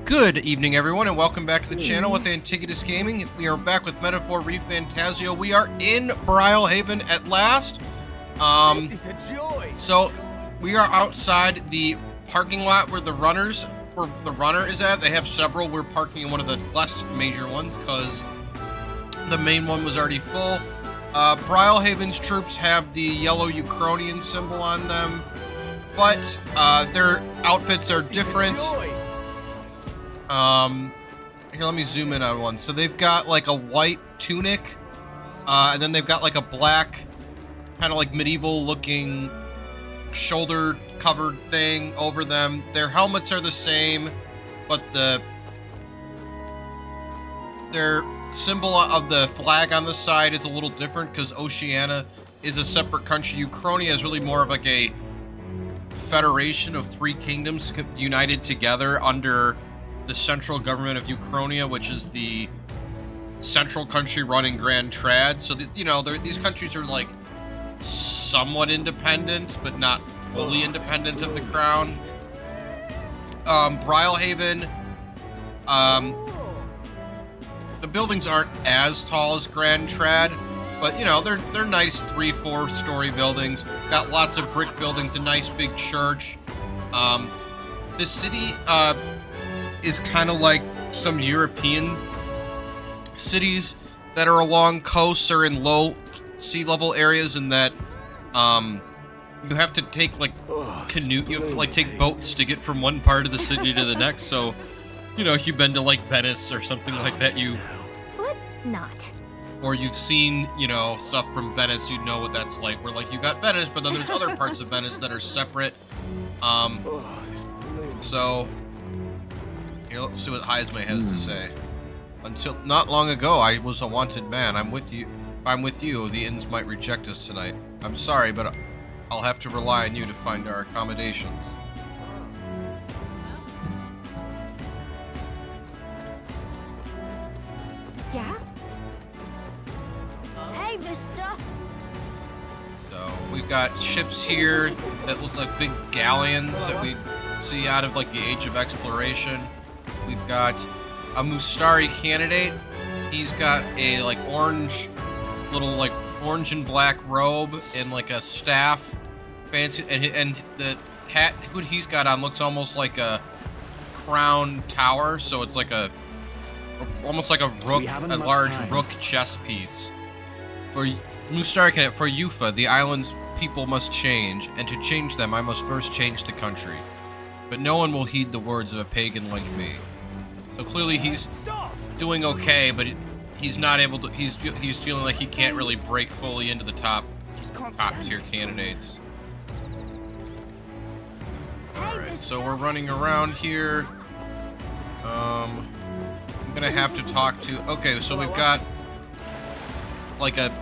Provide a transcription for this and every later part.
Good evening, everyone, and welcome back to the channel with Antiguous Gaming. We are back with Metaphor Refantazio. We are in Brilehaven at last. This is a joy. So we are outside the parking lot where the runner is at. They have several. We're parking in one of the less major ones because the main one was already full. Brilehaven's troops have the yellow Ukrainian symbol on them, but their outfits are different. Here, let me zoom in on one. So they've got like a white tunic, and then they've got like a black, kind of like medieval looking shoulder covered thing over them. Their helmets are the same, but their symbol of the flag on the side is a little different because Oceania is a separate country. Ukrainia is really more of like a federation of three kingdoms united together under the central government of Ukrainia, which is the central country running Grand Trad. So, these countries are like somewhat independent, but not fully independent of the crown. Brilehaven, the buildings aren't as tall as Grand Trad, but they're nice 3-4 story buildings. Got lots of brick buildings, a nice big church. The city is kind of like some European cities that are along coasts or in low sea level areas, in that you have to take like you have to like take boats to get from one part of the city to the next. So if you've been to like Venice or something like that, Let's not. or you've seen stuff from Venice, you know what that's like, where like you got Venice, but then there's other parts of Venice that are separate. So here, let's see what Heisme has to say. Until not long ago, I was a wanted man. I'm with you. If I'm with you, the inns might reject us tonight. I'm sorry, but I'll have to rely on you to find our accommodations. Yeah? Hey, mister! So we've got ships here that look like big galleons that we see out of like the Age of Exploration. We've got a Mustari candidate. He's got a like orange and black robe and like a staff, fancy, and the hat hood he's got on looks almost like a crown tower. So it's like almost like a rook, a large rook chess piece. For Mustari candidate, for Yufa, the island's people must change, and to change them, I must first change the country. But no one will heed the words of a pagan like me. So clearly he's doing okay, but he's not able to. He's feeling like he can't really break fully into the top tier candidates. All right, so we're running around here. I'm gonna have to talk to. Okay, so we've got like a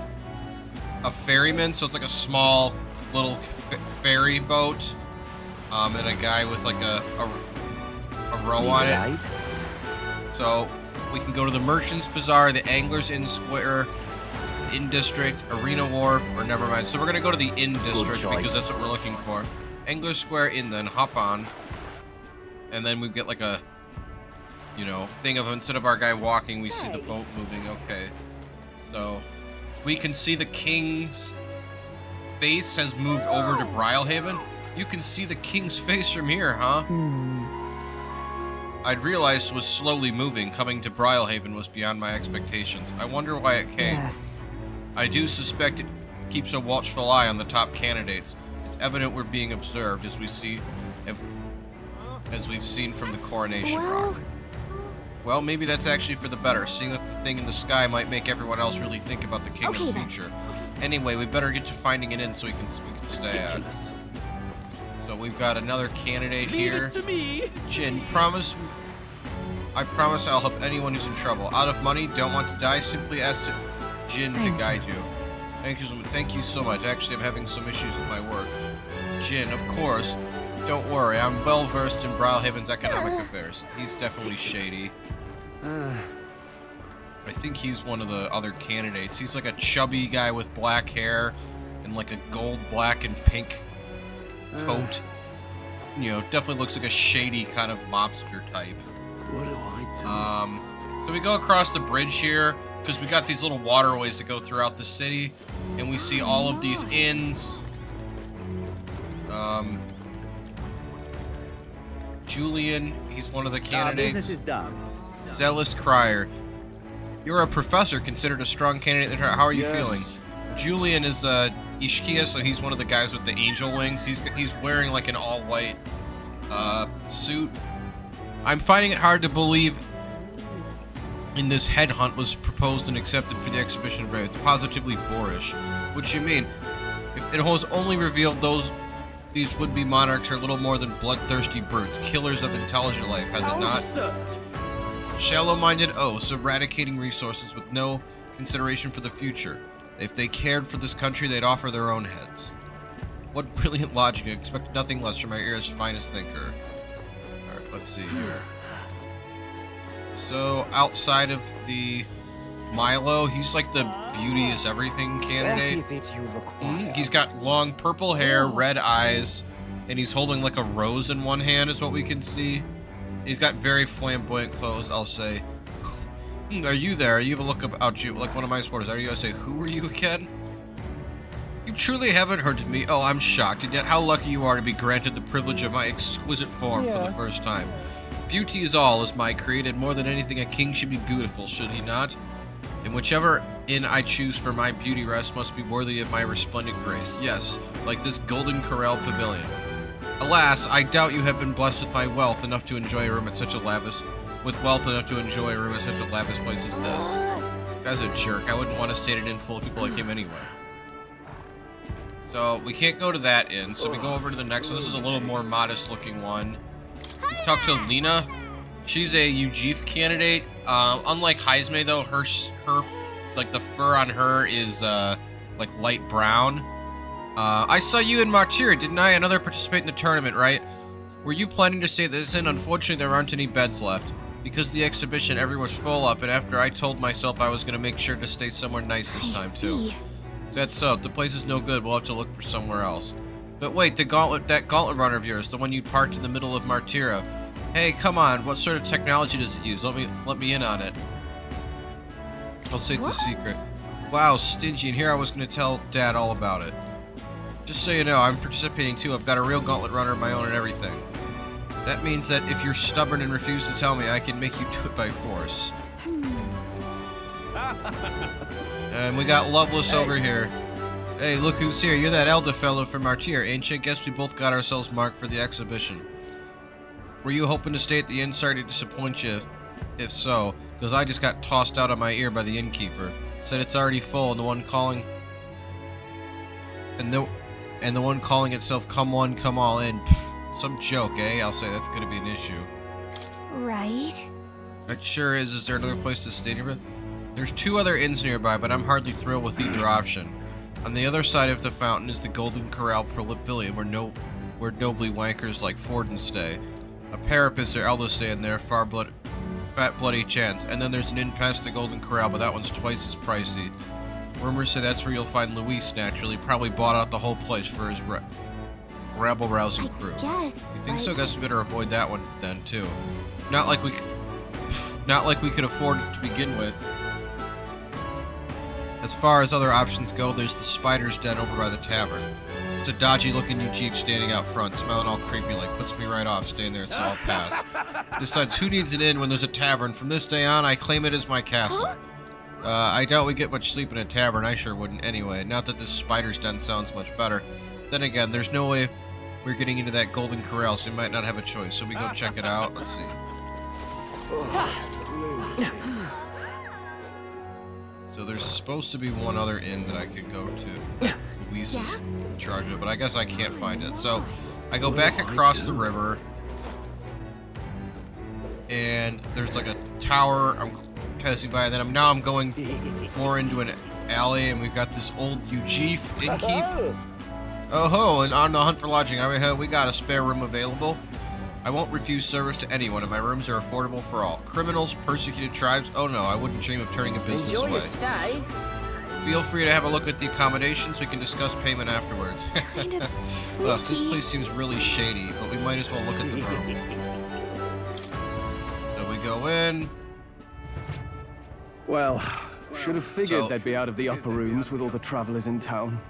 ferryman, so it's like a small little ferry boat, and a guy with like a row on it. So we can go to the Merchants Bazaar, the Anglers Inn Square, Inn District, Arena Wharf, or never mind. So we're gonna go to the Inn District because that's what we're looking for. Anglers Square Inn, then hop on, and then we get like a thing of, instead of our guy walking, we see the boat moving. Okay, so we can see the king's face has moved over to Brilehaven. You can see the king's face from here, huh? I'd realized it was slowly moving. Coming to Brilehaven was beyond my expectations. I wonder why it came. Yes. I do suspect it keeps a watchful eye on the top candidates. It's evident we're being observed, as we've seen from the coronation rock. Well, maybe that's actually for the better. Seeing that the thing in the sky might make everyone else really think about the kingdom's future. Anyway, we better get to finding it in so we can stay at. So we've got another candidate here. Leave it to me. Jin, I promise I'll help anyone who's in trouble. Out of money, don't want to die, simply ask Jin to guide you. Thank you so much. Actually, I'm having some issues with my work. Jin, of course. Don't worry, I'm well versed in Brilehaven's economic affairs. He's definitely shady. I think he's one of the other candidates. He's like a chubby guy with black hair and like a gold, black, and pink coat. You know, definitely looks like a shady kind of mobster type. What do I do? So we go across the bridge here because we got these little waterways that go throughout the city, and we see all of these inns. Julian, he's one of the candidates. Business is done. Zealous Crier. You're a professor considered a strong candidate. How are you Yes. feeling? Julian is Ishkia, so he's one of the guys with the angel wings. He's wearing like an all-white suit. I'm finding it hard to believe in this headhunt was proposed and accepted for the exhibition of It's positively boorish. What you mean? If it was only revealed these would-be monarchs are little more than bloodthirsty brutes, killers of intelligent life, has it not? Shallow-minded oafs, eradicating resources with no consideration for the future. If they cared for this country, they'd offer their own heads. What brilliant logic. I expect nothing less from my era's finest thinker. Alright, let's see here. So, outside of the Milo, he's like the beauty is everything candidate. What is it you require? He's got long purple hair, red eyes, and he's holding like a rose in one hand is what we can see. He's got very flamboyant clothes, I'll say. Are you there? You have a look about you, like one of my supporters. Are you gonna say, who are you again? You truly haven't heard of me. Oh, I'm shocked, and yet how lucky you are to be granted the privilege of my exquisite form for the first time. Beauty is all, is my creed, and more than anything, a king should be beautiful, should he not? And whichever inn I choose for my beauty rest must be worthy of my resplendent grace. Yes, like this golden corral pavilion. Alas, I doubt you have been blessed with my wealth enough to enjoy a room at such a lavish, place as this. This guy's a jerk. I wouldn't want to stay at an inn full of people like him anyway. So we can't go to that inn, so we go over to the next one. This is a little more modest looking one. We talk to Lena. She's a UGF candidate. Unlike Heisme though, her like the fur on her is like light brown. I saw you in Martyr, didn't I? Another participate in the tournament, right? Were you planning to stay at this inn? Unfortunately, there aren't any beds left. Because of the exhibition, everyone's full up, and after I told myself I was going to make sure to stay somewhere nice this time, too. That's so. The place is no good. We'll have to look for somewhere else. But wait, that gauntlet runner of yours, the one you parked in the middle of Martyra. Hey, come on. What sort of technology does it use? Let me in on it. I'll say it's a secret. Wow, stingy, and here I was going to tell Dad all about it. Just so you know, I'm participating too. I've got a real gauntlet runner of my own and everything. That means that if you're stubborn and refuse to tell me, I can make you do it by force. And we got Loveless over here. Hey, look who's here. You're that elder fellow from Martyr, ain't you? Guess we both got ourselves marked for the exhibition. Were you hoping to stay at the inn? Sorry to disappoint you if so, because I just got tossed out of my ear by the innkeeper. Said it's already full, and the one calling... And the one calling itself come one, come all in. Pfft, some joke, eh? I'll say that's gonna be an issue. Right. It sure is. Is there another place to stay nearby? There's 2 other inns nearby, but I'm hardly thrilled with either option. On the other side of the fountain is the Golden Corral Pavilion, where nobly wankers like Forden stay. A parapets or elders stay in there, fat bloody chance. And then there's an inn past the Golden Corral, but that one's twice as pricey. Rumors say that's where you'll find Luis, naturally. Probably bought out the whole place for his rabble-rousing crew. Guess. You think so? Guess we better avoid that one then, too. Not like we could afford it to begin with. As far as other options go, there's the Spider's Den over by the tavern. It's a dodgy-looking UGF standing out front, smelling all creepy, like puts me right off staying there, so I'll pass. Besides, who needs an inn when there's a tavern? From this day on, I claim it as my castle. I doubt we get much sleep in a tavern. I sure wouldn't anyway. Not that this Spider's Den sounds much better. Then again, there's no way we're getting into that Golden Corral, so we might not have a choice. So we go check it out. Let's see. So there's supposed to be one other inn that I could go to. Luis is in charge of it, but I guess I can't find it. So I go back across the river, and there's like a tower I'm passing by. And then I'm going more into an alley, and we've got this old UGF innkeep. Oh ho! And on the hunt for lodging, we got a spare room available. I won't refuse service to anyone, and my rooms are affordable for all. Criminals, persecuted tribes. Oh no, I wouldn't dream of turning a business Enjoy your away. stay. Feel free to have a look at the accommodations. We can discuss payment afterwards. Kind of Ugh, this freaky. place seems really shady, but we might as well look at the room. So we go in. Well, should have figured So- they'd be out of the upper rooms with all the travelers in town.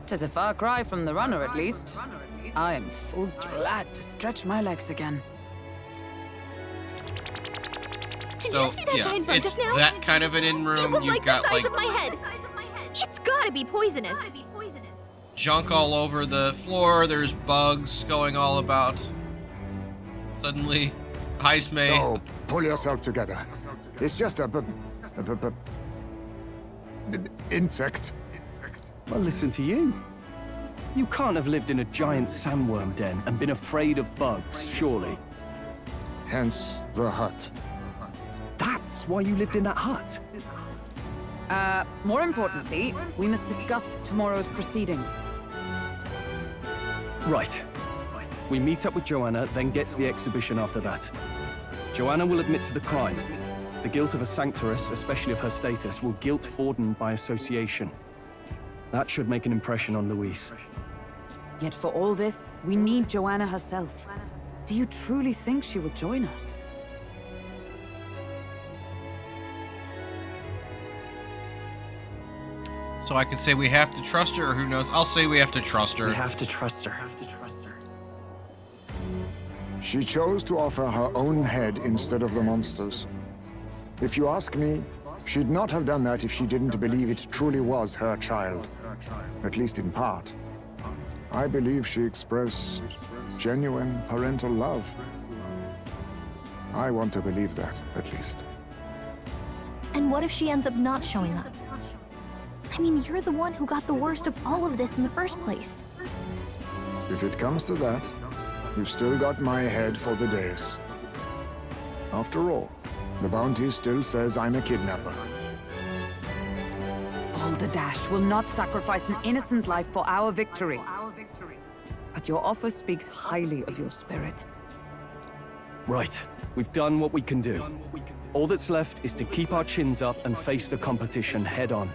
'Tis a far cry from the runner, at least. I am full glad to stretch my legs again. Did So, you see that yeah, giant bug it's just now? that kind of an in It room. was You've like got the size like of my head. It's gotta be poisonous. junk all over the floor. There's bugs going all about. Suddenly, Heisme. Oh, pull yourself together. It's just a insect. Well, listen to you. You can't have lived in a giant sandworm den and been afraid of bugs, surely. Hence the hut. That's why you lived in that hut. More importantly, we must discuss tomorrow's proceedings. Right. We meet up with Joanna, then get to the exhibition after that. Joanna will admit to the crime. The guilt of a sanctoress, especially of her status, will guilt Forden by association. That should make an impression on Louise. Yet for all this, we need Joanna herself. Do you truly think she will join us? So I could say we have to trust her, or who knows? I'll say we have to trust her. We have to trust her. She chose to offer her own head instead of the monster's. If you ask me, she'd not have done that if she didn't believe it truly was her child. At least in part. I believe she expressed genuine parental love. I want to believe that, at least. And what if she ends up not showing up? I mean, you're the one who got the worst of all of this in the first place. If it comes to that, you've still got my head for the days. After all, the bounty still says I'm a kidnapper. Balderdash will not sacrifice an innocent life for our victory. But your offer speaks highly of your spirit. Right. We've done what we can do. All that's left is to keep our chins up and face the competition head on.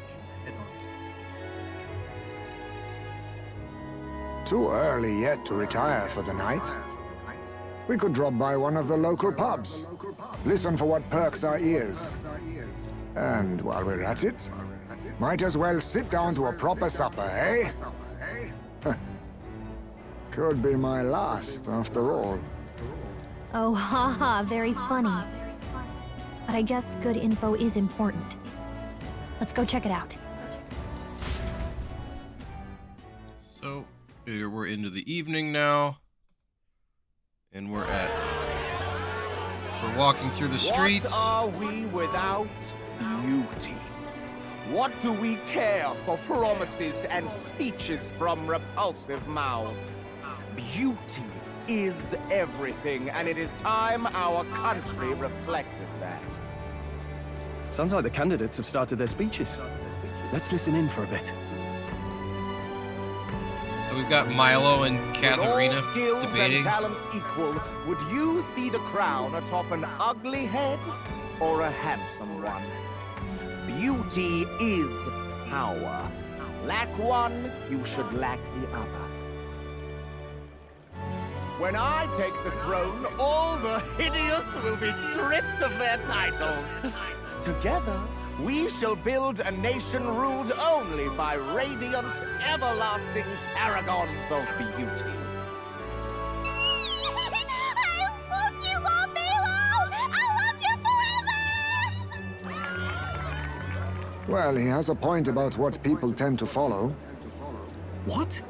Too early yet to retire for the night. We could drop by one of the local pubs. Listen for what perks our ears. And while we're at it, might as well sit down to a proper supper, eh? Could be my last, after all. Oh, haha, very funny. But I guess good info is important. Let's go check it out. So we're into the evening now, and we're walking through the streets. What are we without beauty? What do we care for promises and speeches from repulsive mouths? Beauty is everything, and it is time our country reflected that. Sounds like the candidates have started their speeches. Let's listen in for a bit. So we've got Milo and With Katharina all skills debating. and talents equal, would you see the crown atop an ugly head or a handsome one? Beauty is power. Lack one, you should lack the other. When I take the throne, all the hideous will be stripped of their titles. Together, we shall build a nation ruled only by radiant, everlasting paragons of beauty. I love you, Milo! I love you forever! Well, he has a point about what people tend to follow. What?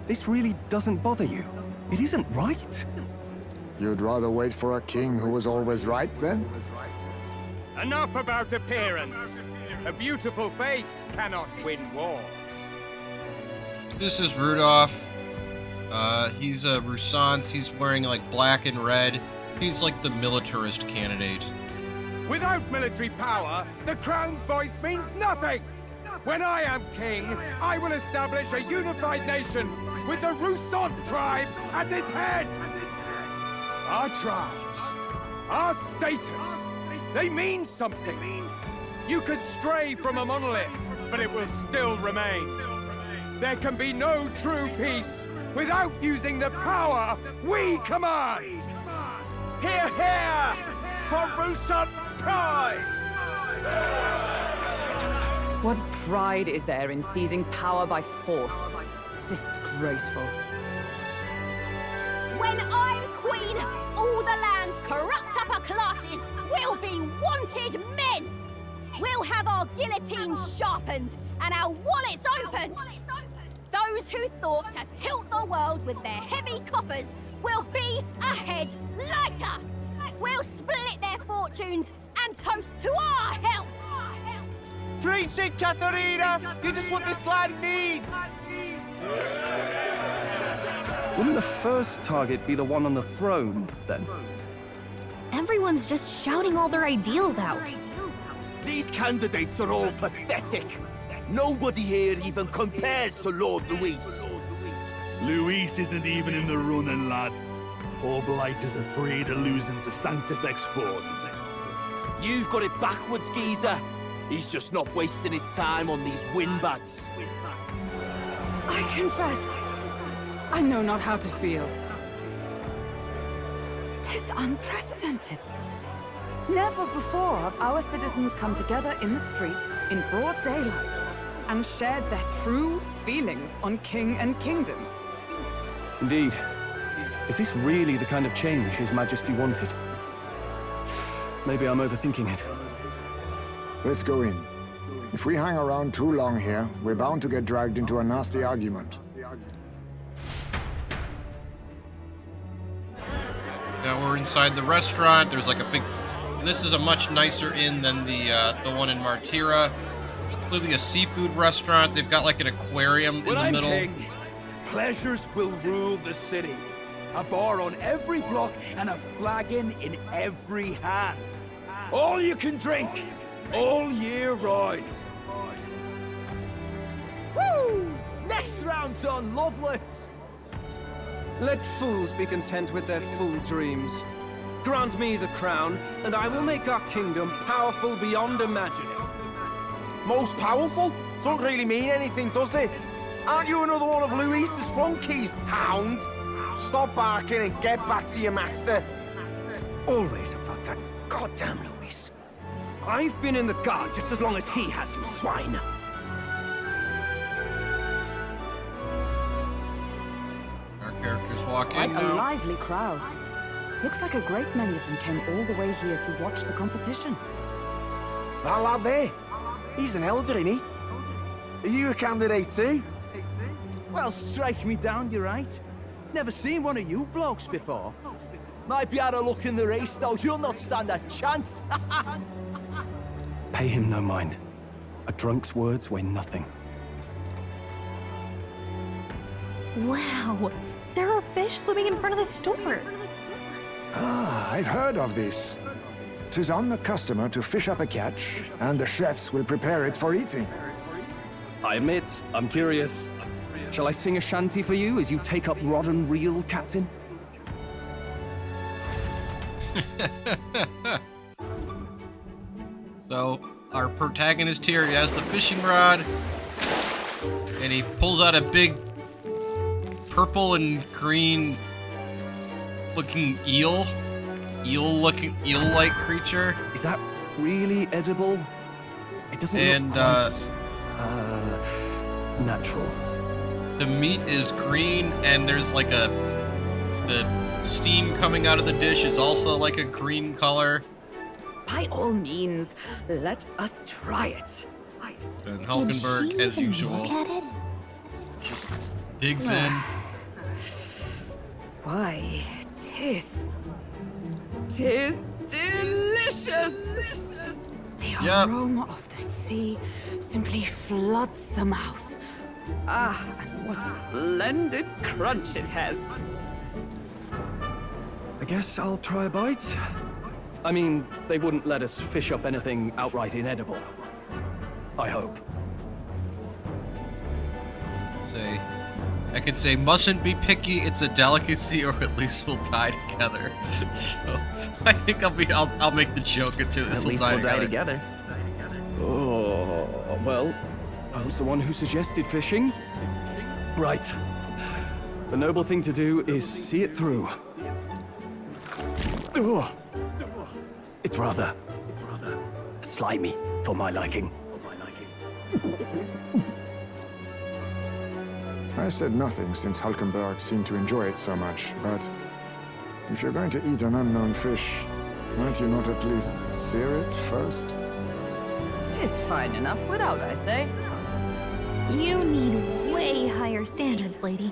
This really doesn't bother you? It isn't right. You'd rather wait for a king who was always right, then? Enough about appearance. A beautiful face cannot win wars. This is Rudolph. He's a Rusance. He's wearing like black and red. He's like the militarist candidate. Without military power, the crown's voice means nothing. When I am king, I will establish a unified nation with the Rusant tribe at its head. Our tribes, our status, they mean something. You could stray from a monolith, but it will still remain. There can be no true peace without using the power we command. Hear, hear! for Roussan pride! What pride is there in seizing power by force? Disgraceful. When I'm queen, all the land's corrupt upper classes will be wanted men! We'll have our guillotines sharpened and our wallets open! Those who thought to tilt the world with their heavy coffers will be a head lighter! We'll split their fortunes and toast to our help! Preach it, Katharina! You're just what this land needs! Wouldn't the first target be the one on the throne, then? Everyone's just shouting all their ideals out. These candidates are all pathetic. Nobody here even compares to Lord Luis. Luis isn't even in the running, lad. All Blight is afraid of losing to Sanctifex Forden. You've got it backwards, geezer. He's just not wasting his time on these windbags. I confess, I know not how to feel. 'Tis unprecedented. Never before have our citizens come together in the street in broad daylight and shared their true feelings on king and kingdom. Indeed. Is this really the kind of change His Majesty wanted? Maybe I'm overthinking it. Let's go in. If we hang around too long here, we're bound to get dragged into a nasty argument. Now we're inside the restaurant. There's like a big... This is a much nicer inn than the one in Martira. It's clearly a seafood restaurant. They've got like an aquarium in the middle. King, pleasures will rule the city. A bar on every block and a flagon in every hand. All you can drink, all year round. Woo! Next round's on, Loveless! Let fools be content with their fool dreams. Grant me the crown, and I will make our kingdom powerful beyond imagining. Most powerful? Doesn't really mean anything, does it? Aren't you another one of Luis's flunkies, hound? Stop barking and get back to your master. Always about that goddamn Luis. I've been in the guard just as long as he has, you swine. Our characters walk Quite in a now. lively crowd. Looks like a great many of them came all the way here to watch the competition. That lad there, he's an elder, isn't he? Are you a candidate too? Well, strike me down, you're right. Never seen one of you blokes before. Might be out of luck in the race, though. You'll not stand a chance. Pay him no mind. A drunk's words weigh nothing. Wow, there are fish swimming in front of the store. Ah, I've heard of this. 'Tis on the customer to fish up a catch, and the chefs will prepare it for eating. I admit, I'm curious. Shall I sing a shanty for you as you take up rod and reel, Captain? So, our protagonist here, he has the fishing rod, and he pulls out a big purple and green looking eel-like creature. Is that really edible? It doesn't And, look quite, natural. The meat is green, and there's like the steam coming out of the dish is also like a green color. By all means, let us try it. And Hulkenberg, Did she as even usual, look at it? just digs in. Why, tis delicious! The Yep. aroma of the sea simply floods the mouth. Ah, and what splendid crunch it has. I guess I'll try a bite. I mean, they wouldn't let us fish up anything outright inedible. I hope. I could say, mustn't be picky, it's a delicacy, or at least we'll die together. So, I think I'll make the joke until this will die together. Oh, well, I was the one who suggested fishing. Right. The noble thing to do is see it through. Ugh. It's It's rather slimy for my liking. I said nothing since Hulkenberg seemed to enjoy it so much, but if you're going to eat an unknown fish, might you not at least sear it first? 'Tis fine enough without, I say. You need way higher standards, lady.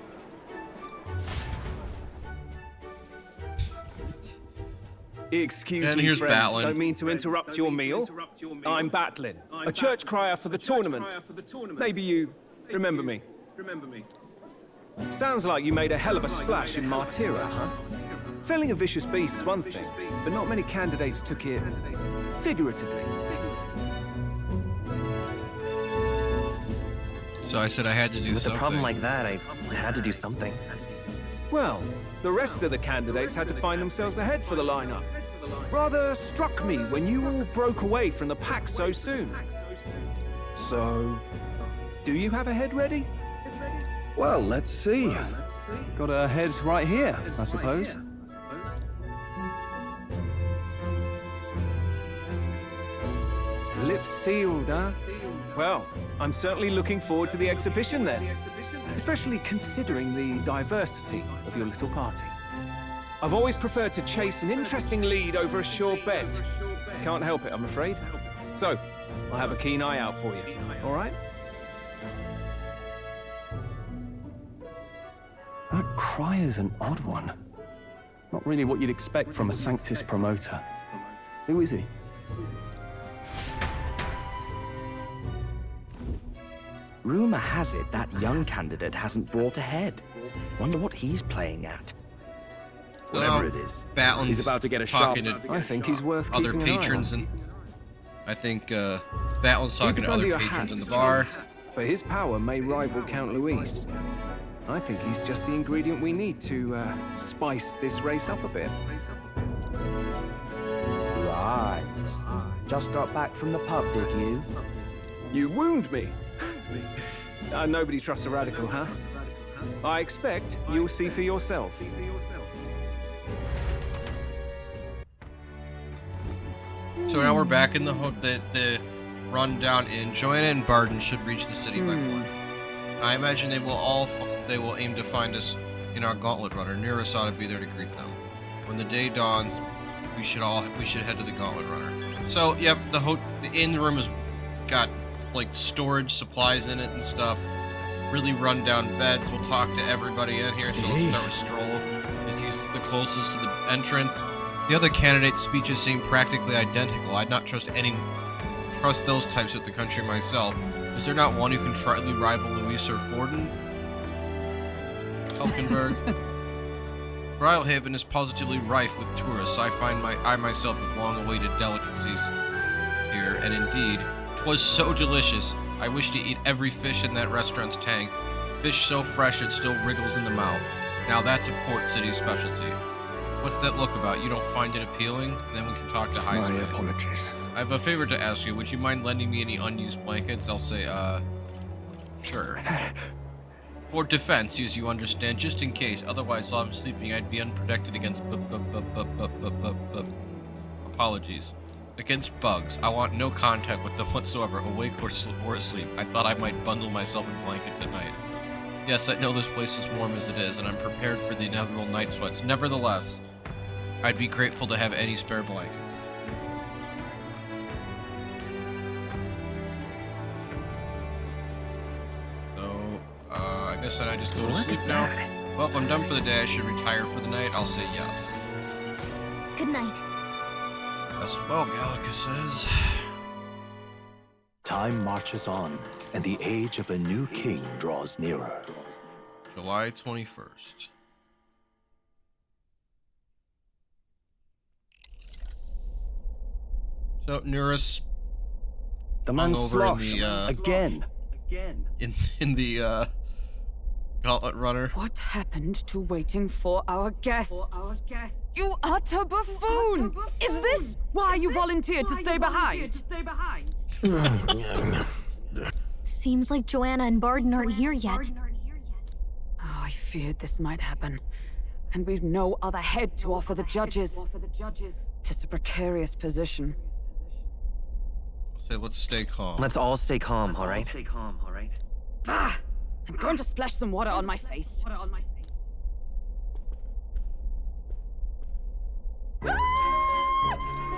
Excuse And me, here's friends. Batlin. Don't mean to interrupt your meal. I'm Batlin, a church crier for the tournament. Maybe you remember me. Sounds like you made a hell of a splash in Martyra, huh? Felling a vicious beast's one thing, but not many candidates took it figuratively. So I said I had to do With something. a problem like that, I had to do something. Well, the rest of the candidates had to find themselves ahead for the lineup. Rather struck me when you all broke away from the pack so soon. So, do you have a head ready? Well, let's see. Got a head right here, I suppose. Lips sealed, huh? Well, I'm certainly looking forward to the exhibition then. Especially considering the diversity of your little party. I've always preferred to chase an interesting lead over a sure bet. Can't help it, I'm afraid. So, I'll have a keen eye out for you, all right? That cry is an odd one. Not really what you'd expect from a Sanctus promoter. Who is he? Rumor has it that young candidate hasn't brought ahead. Wonder what he's playing at. Whatever it is. Batlin's He's about to get a talking shot. to I think he's worth other keeping an eye on. patrons, and I think Batlin's Keep talking it to under other your patrons in hats, the bar. James, but his power may rival Count Luis. I think he's just the ingredient we need to spice this race up a bit. Right. Just got back from the pub, did you? You wound me. Nobody trusts a radical, huh? I expect you'll see for yourself. So now we're back in the rundown inn. Joanna and Barden should reach the city by 1. I imagine they will aim to find us in our gauntlet runner. Nearest ought to be there to greet them. When the day dawns, we should head to the gauntlet runner. So yep, the inn room has got like storage supplies in it and stuff. Really run down beds. We'll talk to everybody in here. So let's start with Stroll, as he's the closest to the entrance. The other candidates' speeches seem practically identical. I'd not trust those types of the country myself. Is there not one who can tritely rival Luis or Forden? Hulkenberg. Brilehaven is positively rife with tourists. I myself have long awaited delicacies here, and indeed, 'twas so delicious. I wish to eat every fish in that restaurant's tank. Fish so fresh it still wriggles in the mouth. Now that's a port city specialty. What's that look about? You don't find it appealing? And then we can talk to Heisman. My apologies. I have a favor to ask you. Would you mind lending me any unused blankets? I'll say, sure. For defense, as you understand, just in case. Otherwise, while I'm sleeping, I'd be unprotected against apologies. Against bugs. I want no contact with them whatsoever, awake or asleep. I thought I might bundle myself in blankets at night. Yes, I know this place is warm as it is, and I'm prepared for the inevitable night sweats. Nevertheless, I'd be grateful to have any spare blankets. So, I guess then I just go to sleep now. Well, if I'm done for the day, I should retire for the night. I'll say yes. Good night. As well, Gallica says. Time marches on, and the age of a new king draws nearer. July 21st. So, Nurus, The man's over in sloshed the, again. in the gauntlet runner. What happened to waiting for our guests? You utter buffoon! Is this why you volunteered to stay behind? Seems like Joanna and Barden aren't here yet. Oh, I feared this might happen. And we've no other head to offer the judges. 'Tis a precarious position. Say, let's stay calm. Let's all stay calm, all right? Ah! I'm going to splash some water on my face.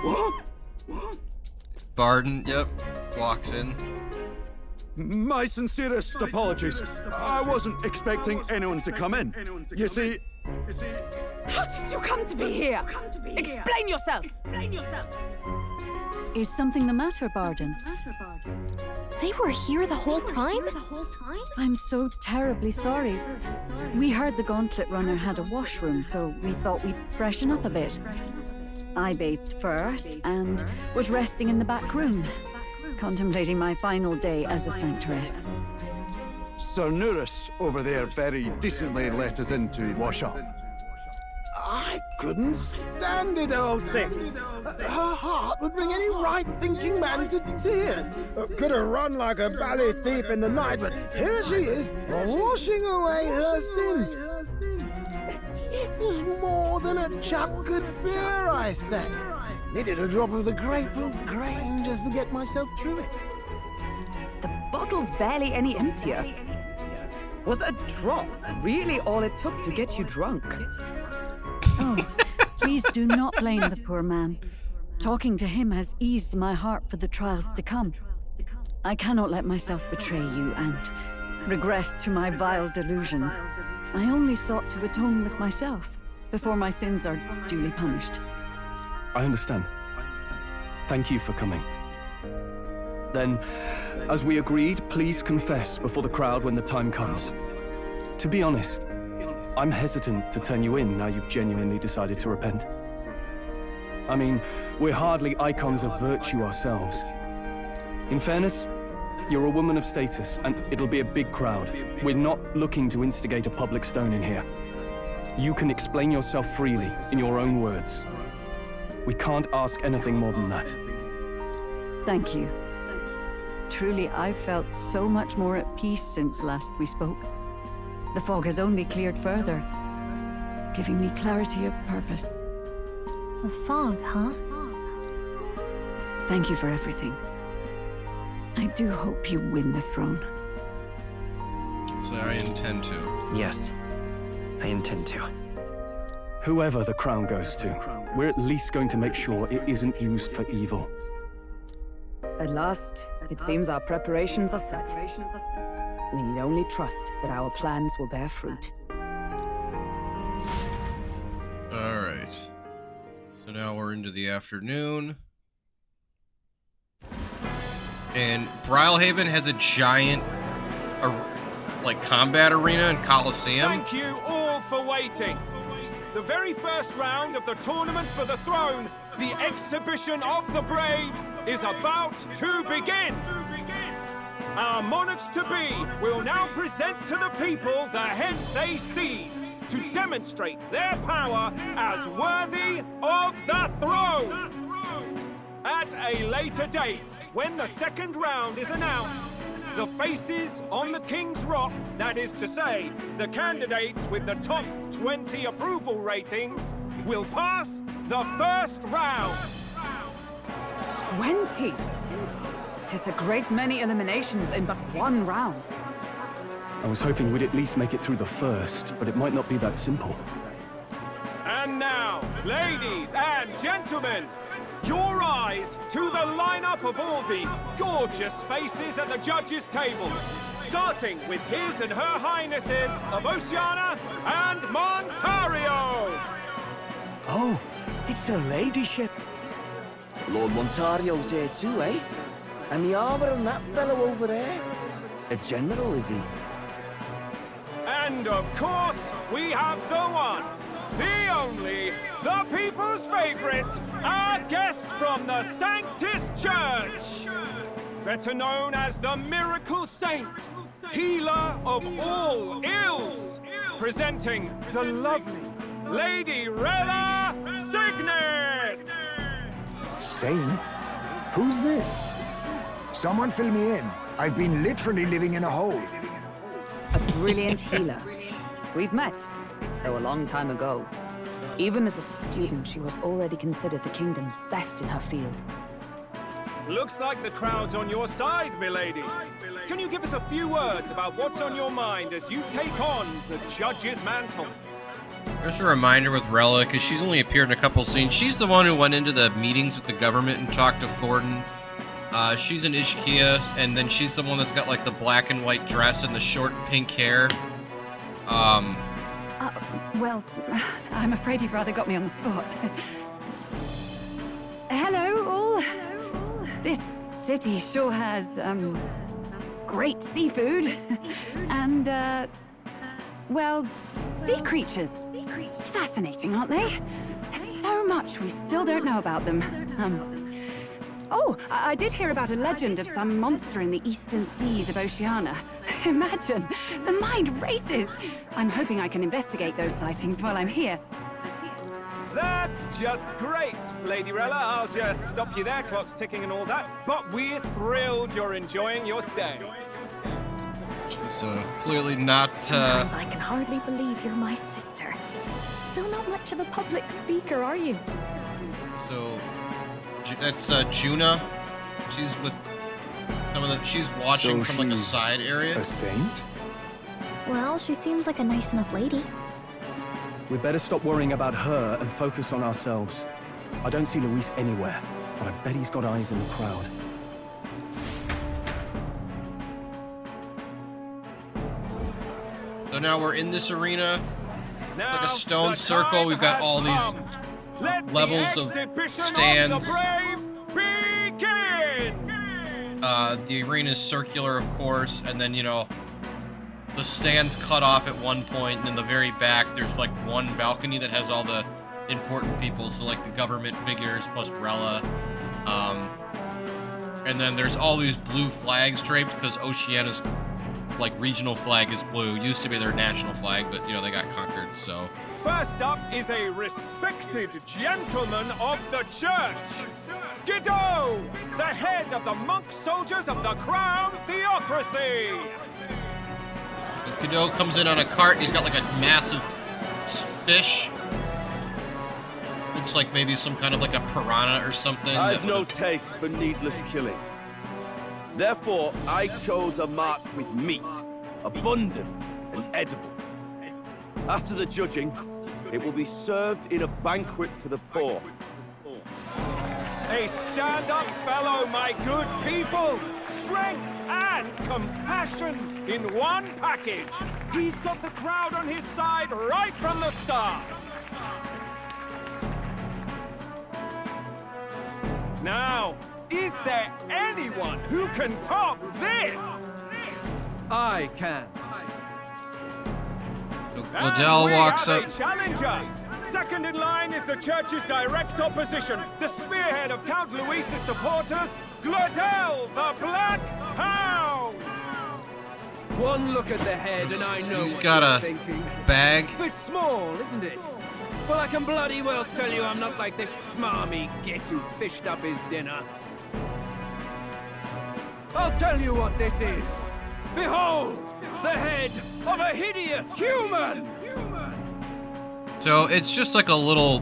What? Forden, yep, walks in. My sincerest apologies. I wasn't expecting anyone to come in. You see... How did you come to be here? Explain yourself! Is something the matter, Barden? They were here the whole time? I'm so terribly sorry. We heard the Gauntlet Runner had a washroom, so we thought we'd freshen up a bit. I bathed first and was resting in the back room, contemplating my final day as a sanctuaress. Sir Nuris over there very decently let us in to wash up. I couldn't stand it, old thing. Her heart would bring any right-thinking man to tears. Could have run like a ballet thief in the night, but here she is, washing away her sins. It was more than a chap could bear, I say. Needed a drop of the grapefruit grain just to get myself through it. The bottle's barely any emptier. Was a drop really all it took to get you drunk? Oh, please do not blame the poor man. Talking to him has eased my heart for the trials to come. I cannot let myself betray you and regress to my vile delusions. I only sought to atone with myself before my sins are duly punished. I understand. Thank you for coming. Then, as we agreed, please confess before the crowd when the time comes. To be honest, I'm hesitant to turn you in now you've genuinely decided to repent. I mean, we're hardly icons of virtue ourselves. In fairness, you're a woman of status, and it'll be a big crowd. We're not looking to instigate a public stone in here. You can explain yourself freely, in your own words. We can't ask anything more than that. Thank you. Truly, I've felt so much more at peace since last we spoke. The fog has only cleared further, giving me clarity of purpose. A fog, huh? Thank you for everything. I do hope you win the throne. So I intend to. Yes, I intend to. Whoever the crown goes to, we're at least going to make sure it isn't used for evil. At last, it seems our preparations are set. We need only trust that our plans will bear fruit. Alright. So now we're into the afternoon. And Brilehaven has a giant, like, combat arena and coliseum. Thank you all for waiting. The very first round of the tournament for the throne, the exhibition of the brave, is about to begin. Our monarchs-to-be will now present to the people the heads they seized to demonstrate their power as worthy of the throne. At a later date, when the second round is announced, the faces on the King's Rock, that is to say, the candidates with the top 20 approval ratings, will pass the first round. 20? 'Tis a great many eliminations in but one round. I was hoping we'd at least make it through the first, but it might not be that simple. And now, ladies and gentlemen, your eyes to the lineup of all the gorgeous faces at the judges' table, starting with His and Her Highnesses of Oceana and Montario. Oh, it's her ladyship. Lord Montario's here too, eh? And the armor on that fellow over there? A general, is he? And of course, we have the one, the only, the people's favorite, our guest from the Sanctus Church. Better known as the Miracle Saint, healer of all ills, presenting the lovely Lady Rella Cygnus. Saint? Who's this? Someone fill me in. I've been literally living in a hole. A brilliant healer. We've met, though a long time ago. Even as a student, she was already considered the kingdom's best in her field. Looks like the crowd's on your side, milady. Can you give us a few words about what's on your mind as you take on the judge's mantle? There's a reminder with Rella, because she's only appeared in a couple scenes. She's the one who went into the meetings with the government and talked to Forden. She's an Ishkia, and then she's the one that's got like the black and white dress and the short pink hair. Well, I'm afraid you've rather got me on the spot. Hello, all. This city sure has, great seafood. And, well, sea creatures. Fascinating, aren't they? There's so much we still don't know about them. Oh, I did hear about a legend of some monster in the eastern seas of Oceania. Imagine, the mind races. I'm hoping I can investigate those sightings while I'm here. That's just great, Lady Rella. I'll just stop you there, clock's ticking and all that. But we're thrilled you're enjoying your stay. She's clearly not... Sometimes I can hardly believe you're my sister. Still not much of a public speaker, are you? So, that's Juna. She's with some of the... She's watching from like a side area. A saint? Well, she seems like a nice enough lady. We'd better stop worrying about her and focus on ourselves. I don't see Luis anywhere, but I bet he's got eyes in the crowd. So now we're in this arena. It's like a stone circle. We've got all these levels of stands. The arena is circular, of course, and then, you know, the stands cut off at one point, and in the very back, there's like one balcony that has all the important people, so like the government figures plus Rella. And then there's all these blue flags draped because Oceania's like regional flag is blue. Used to be their national flag, but you know, they got conquered, so. First up is a respected gentleman of the church. Guido, the head of the monk soldiers of the Crown Theocracy. Guido comes in on a cart. He's got like a massive fish. Looks like maybe some kind of like a piranha or something. I have no taste for needless killing. Therefore, I chose a mark with meat, abundant and edible. After the judging, it will be served in a banquet for the poor. A stand-up fellow, my good people! Strength and compassion in one package! He's got the crowd on his side right from the start! Now, is there anyone who can top this? I can. Liddell walks up. Challenger! Second in line is the church's direct opposition, the spearhead of Count Luis's supporters, Liddell, the Black Hound! One look at the head and I know He's what got you're a thinking. bag. Bit small, isn't it? Well, I can bloody well tell you I'm not like this smarmy git who fished up his dinner. I'll tell you what this is. Behold, the head of a hideous human! So it's just like a little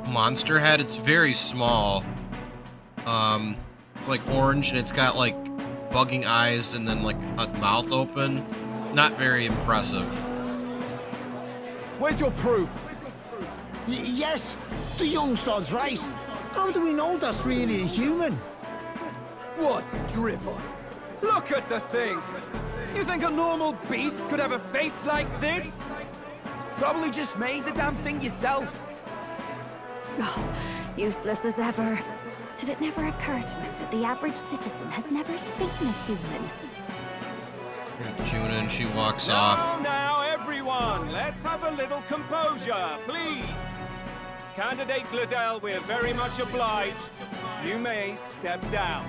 monster head. It's very small. It's like orange and it's got like bugging eyes and then like a mouth open. Not very impressive. Where's your proof? Yes, the young sod's right. How do we know that's really a human? What drivel? Look at the thing! You think a normal beast could have a face like this? Probably just made the damn thing yourself. Oh, useless as ever. Did it never occur to me that the average citizen has never seen a human? Juna and she walks off. Now, everyone, let's have a little composure, please. Candidate Liddell, we're very much obliged. You may step down.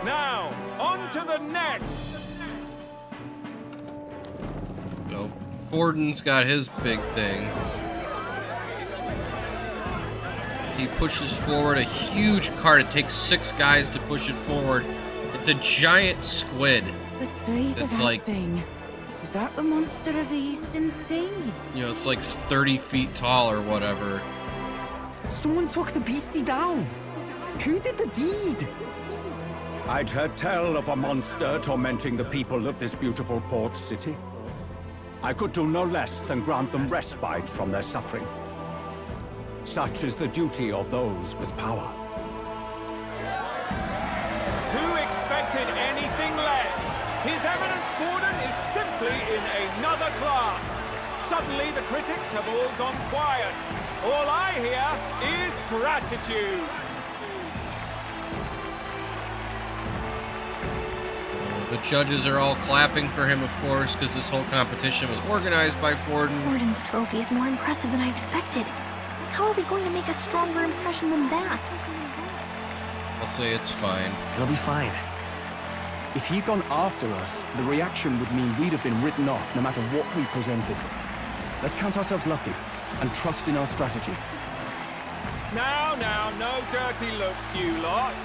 Now, on to the next. So, Forden's got his big thing. He pushes forward a huge cart. It takes 6 guys to push it forward. It's a giant squid. The size of that like thing. Is that the monster of the Eastern Sea? You know, it's like 30 feet tall or whatever. Someone took the beastie down. Who did the deed? I'd heard tell of a monster tormenting the people of this beautiful port city. I could do no less than grant them respite from their suffering. Such is the duty of those with power. Who expected anything less? His Eminence Forden is simply in another class. Suddenly the critics have all gone quiet. All I hear is gratitude. The judges are all clapping for him, of course, because this whole competition was organized by Forden. Forden's trophy is more impressive than I expected. How are we going to make a stronger impression than that? I'll say it's fine. It'll be fine. If he'd gone after us, the reaction would mean we'd have been written off no matter what we presented. Let's count ourselves lucky and trust in our strategy. Now, no dirty looks, you lot.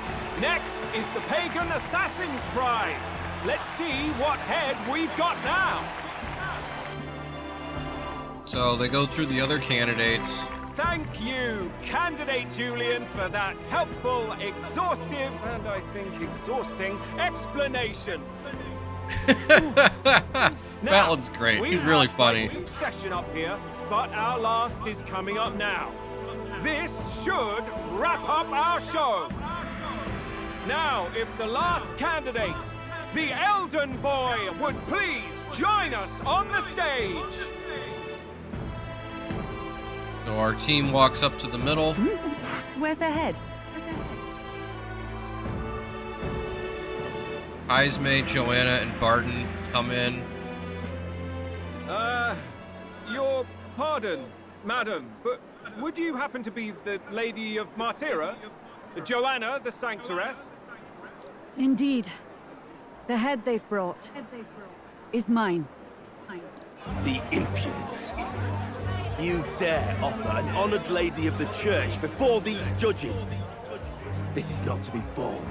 Next is the Pagan Assassin's Prize. Let's see what head we've got now. So they go through the other candidates. Thank you, Candidate Julian, for that helpful, exhaustive, and I think exhausting explanation. Fallon's great. He's really funny. We have quite a succession up here, but our last is coming up now. This should wrap up our show. Now, if the last candidate, the Elden Boy, would please join us on the stage. So our team walks up to the middle. Where's their head? Ismay, Joanna, and Barton come in. Your pardon, madam, but would you happen to be the Lady of Martyra? Joanna, the Sanctoress? Indeed. The head they've brought is mine. The impudence. You dare offer an honored lady of the church before these judges? This is not to be borne.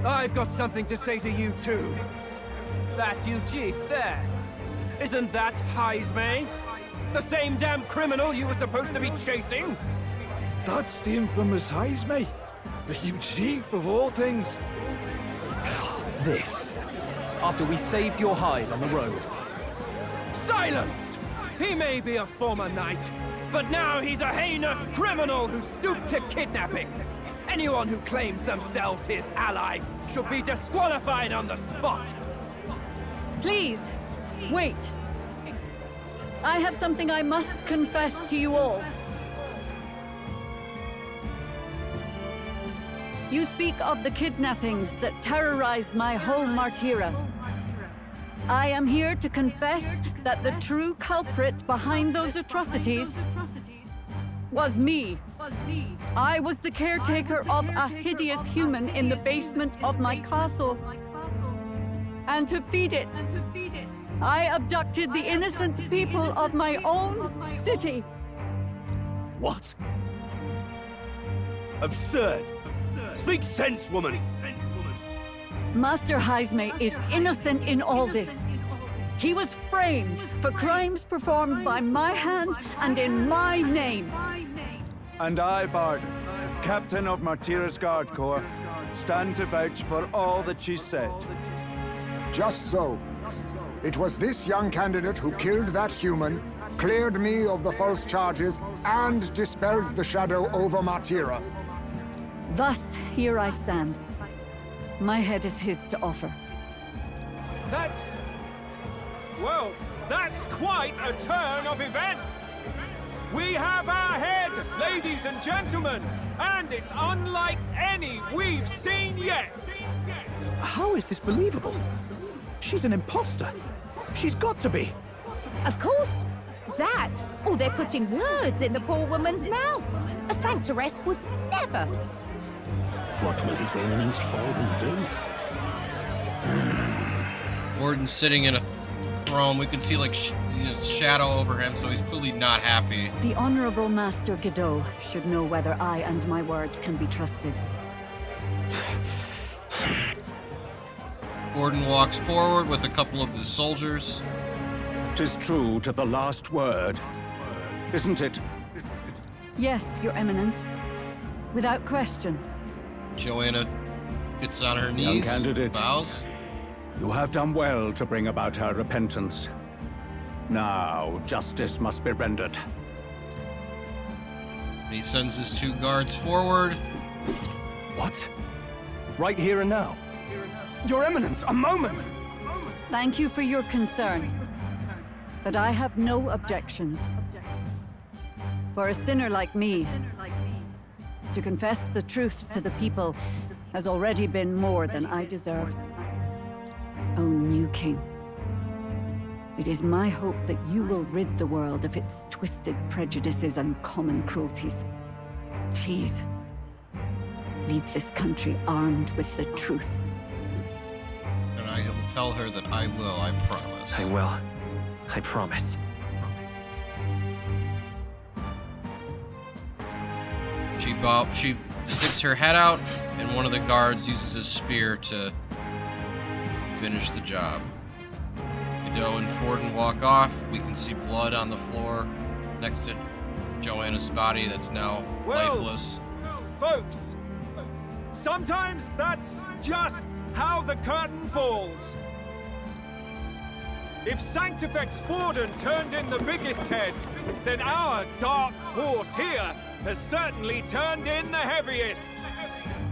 I've got something to say to you too. That you chief there. Isn't that Ismay? The same damn criminal you were supposed to be chasing? That's the infamous Ismay, the huge chief of all things. This, after we saved your hide on the road. Silence! He may be a former knight, but now he's a heinous criminal who stooped to kidnapping. Anyone who claims themselves his ally should be disqualified on the spot. Please, wait. I have something I must confess to you all. You speak of the kidnappings that terrorized my home Martyra. I am here to confess that the true culprit behind those atrocities was me. I was the caretaker of a hideous human in the basement of my castle. And to feed it, I abducted the innocent people of my own city. What? Absurd! Speak sense, woman! Master Ismay is innocent in all this. He was framed for crimes performed by my hand and in my name. And I, Barton, captain of Martyra's Guard Corps, stand to vouch for all that she said. Just so. It was this young candidate who killed that human, cleared me of the false charges, and dispelled the shadow over Martyra. Thus, here I stand. My head is his to offer. Well, that's quite a turn of events. We have our head, ladies and gentlemen, and it's unlike any we've seen yet. How is this believable? She's an imposter. She's got to be. Of course. That, or they're putting words in the poor woman's mouth. A sanctoress would never. What will His Eminence Forden do? Warden's sitting in a throne. We can see like shadow over him, so he's clearly not happy. The Honorable Master Godot should know whether I and my words can be trusted. Forden walks forward with a couple of his soldiers. 'Tis true to the last word, isn't it? Yes, Your Eminence. Without question. Joanna gets on her Young knees, candidate, bows. you have done well to bring about her repentance. Now, justice must be rendered. He sends his 2 guards forward. What? Right here and now? Your Eminence, a moment! Thank you for your concern. But I have no objections. For a sinner like me, to confess the truth to the people has already been more than I deserve. O new king, it is my hope that you will rid the world of its twisted prejudices and common cruelties. Please, lead this country armed with the truth. And I will tell her that I will, I promise. I will. I promise. She sticks her head out, and one of the guards uses his spear to finish the job. Ido and Forden walk off. We can see blood on the floor next to Joanna's body that's now lifeless. Folks, sometimes that's just how the curtain falls. If Sanctifex Forden turned in the biggest head, then our dark horse here has certainly turned in the heaviest.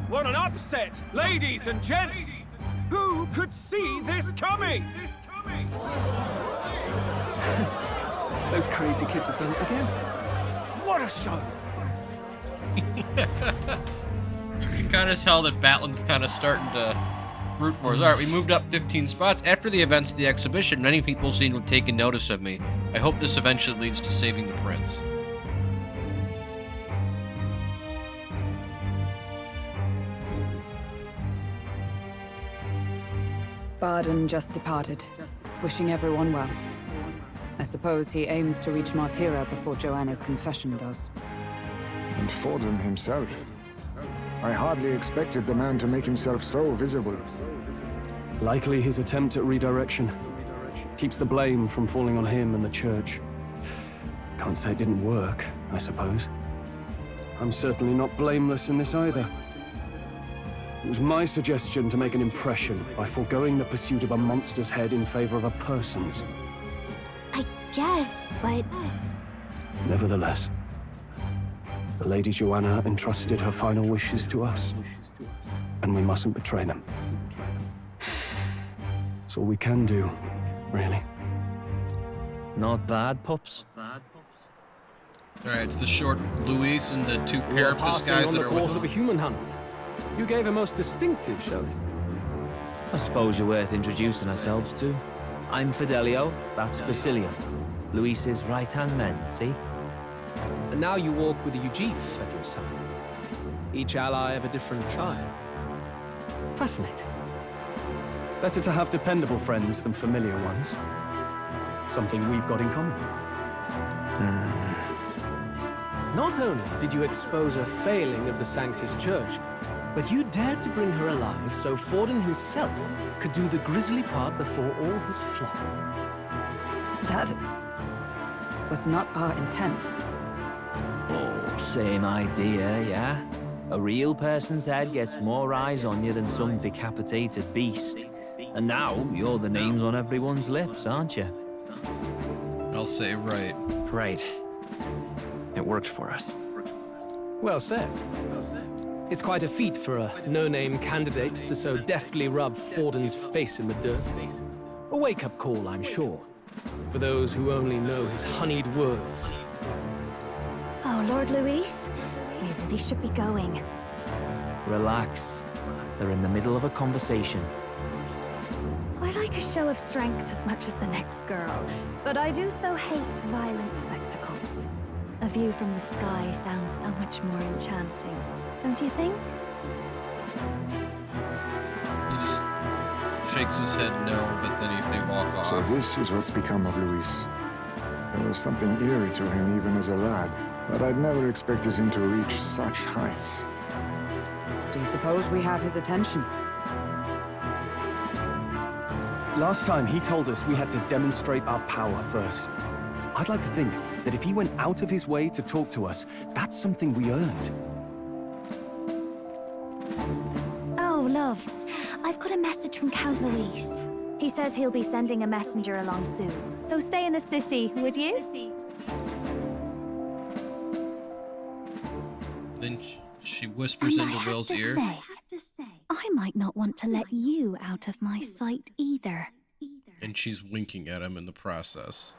What an upset, ladies and gents! Who could see this coming? Those crazy kids have done it again. What a show! You can kind of tell that Batlin's kind of starting to root for us. Alright, we moved up 15 spots. After the events of the exhibition, many people seem to have taken notice of me. I hope this eventually leads to saving the prince. Forden just departed, wishing everyone well. I suppose he aims to reach Martira before Joanna's confession does. And Forden himself. I hardly expected the man to make himself so visible. Likely his attempt at redirection. Keeps the blame from falling on him and the church. Can't say it didn't work, I suppose. I'm certainly not blameless in this either. It was my suggestion to make an impression by foregoing the pursuit of a monster's head in favor of a person's. I guess, but... Nevertheless, the Lady Joanna entrusted her final wishes to us, and we mustn't betray them. It's all we can do, really. Not bad, pups. Alright, it's the short Luis and the 2 Parapus guys on that the are course with of a human hunt. You gave a most distinctive show. I suppose you're worth introducing ourselves to. I'm Fidelio, that's Basilio. Luis's right-hand men, see? And now you walk with a Ujif at your side. Each ally of a different tribe. Fascinating. Better to have dependable friends than familiar ones. Something we've got in common. Not only did you expose a failing of the Sanctus Church, but you dared to bring her alive so Forden himself could do the grisly part before all his flock. That was not our intent. Oh, same idea, yeah? A real person's head gets more eyes on you than some decapitated beast. And now, you're the names on everyone's lips, aren't you? I'll say right. Right. It worked for us. Well said. It's quite a feat for a no-name candidate to so deftly rub Forden's face in the dirt. A wake-up call, I'm sure, for those who only know his honeyed words. Oh, Lord Luis, we really should be going. Relax. They're in the middle of a conversation. I like a show of strength as much as the next girl, but I do so hate violent spectacles. A view from the sky sounds so much more enchanting, don't you think? He just shakes his head no, but then they walk off. So this is what's become of Luis. There was something eerie to him even as a lad, but I'd never expected him to reach such heights. Do you suppose we have his attention? Last time he told us we had to demonstrate our power first. I'd like to think that if he went out of his way to talk to us, that's something we earned. Oh, loves. I've got a message from Count Luis. He says he'll be sending a messenger along soon. So stay in the city, would you? Then she whispers into Will's ear. I might not want to let you out of my sight either. And she's winking at him in the process.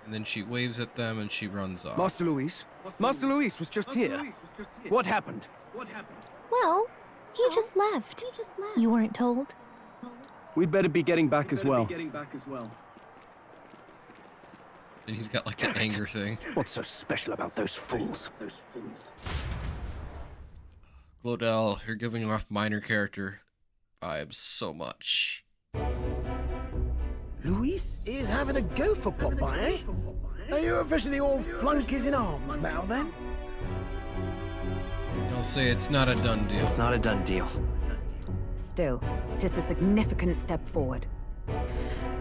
And then she waves at them and she runs off. Master Luis? Master Luis was just here. What happened? Well, he just left. You weren't told? We'd better be getting back as well. And he's got like the anger thing. What's so special about those fools? Glodell, you're giving off minor character vibes so much. Luis is having a go for Popeye, eh? Are you officially all flunkies in arms now, then? I'll say it's not a done deal. It's not a done deal. Still, it is a significant step forward.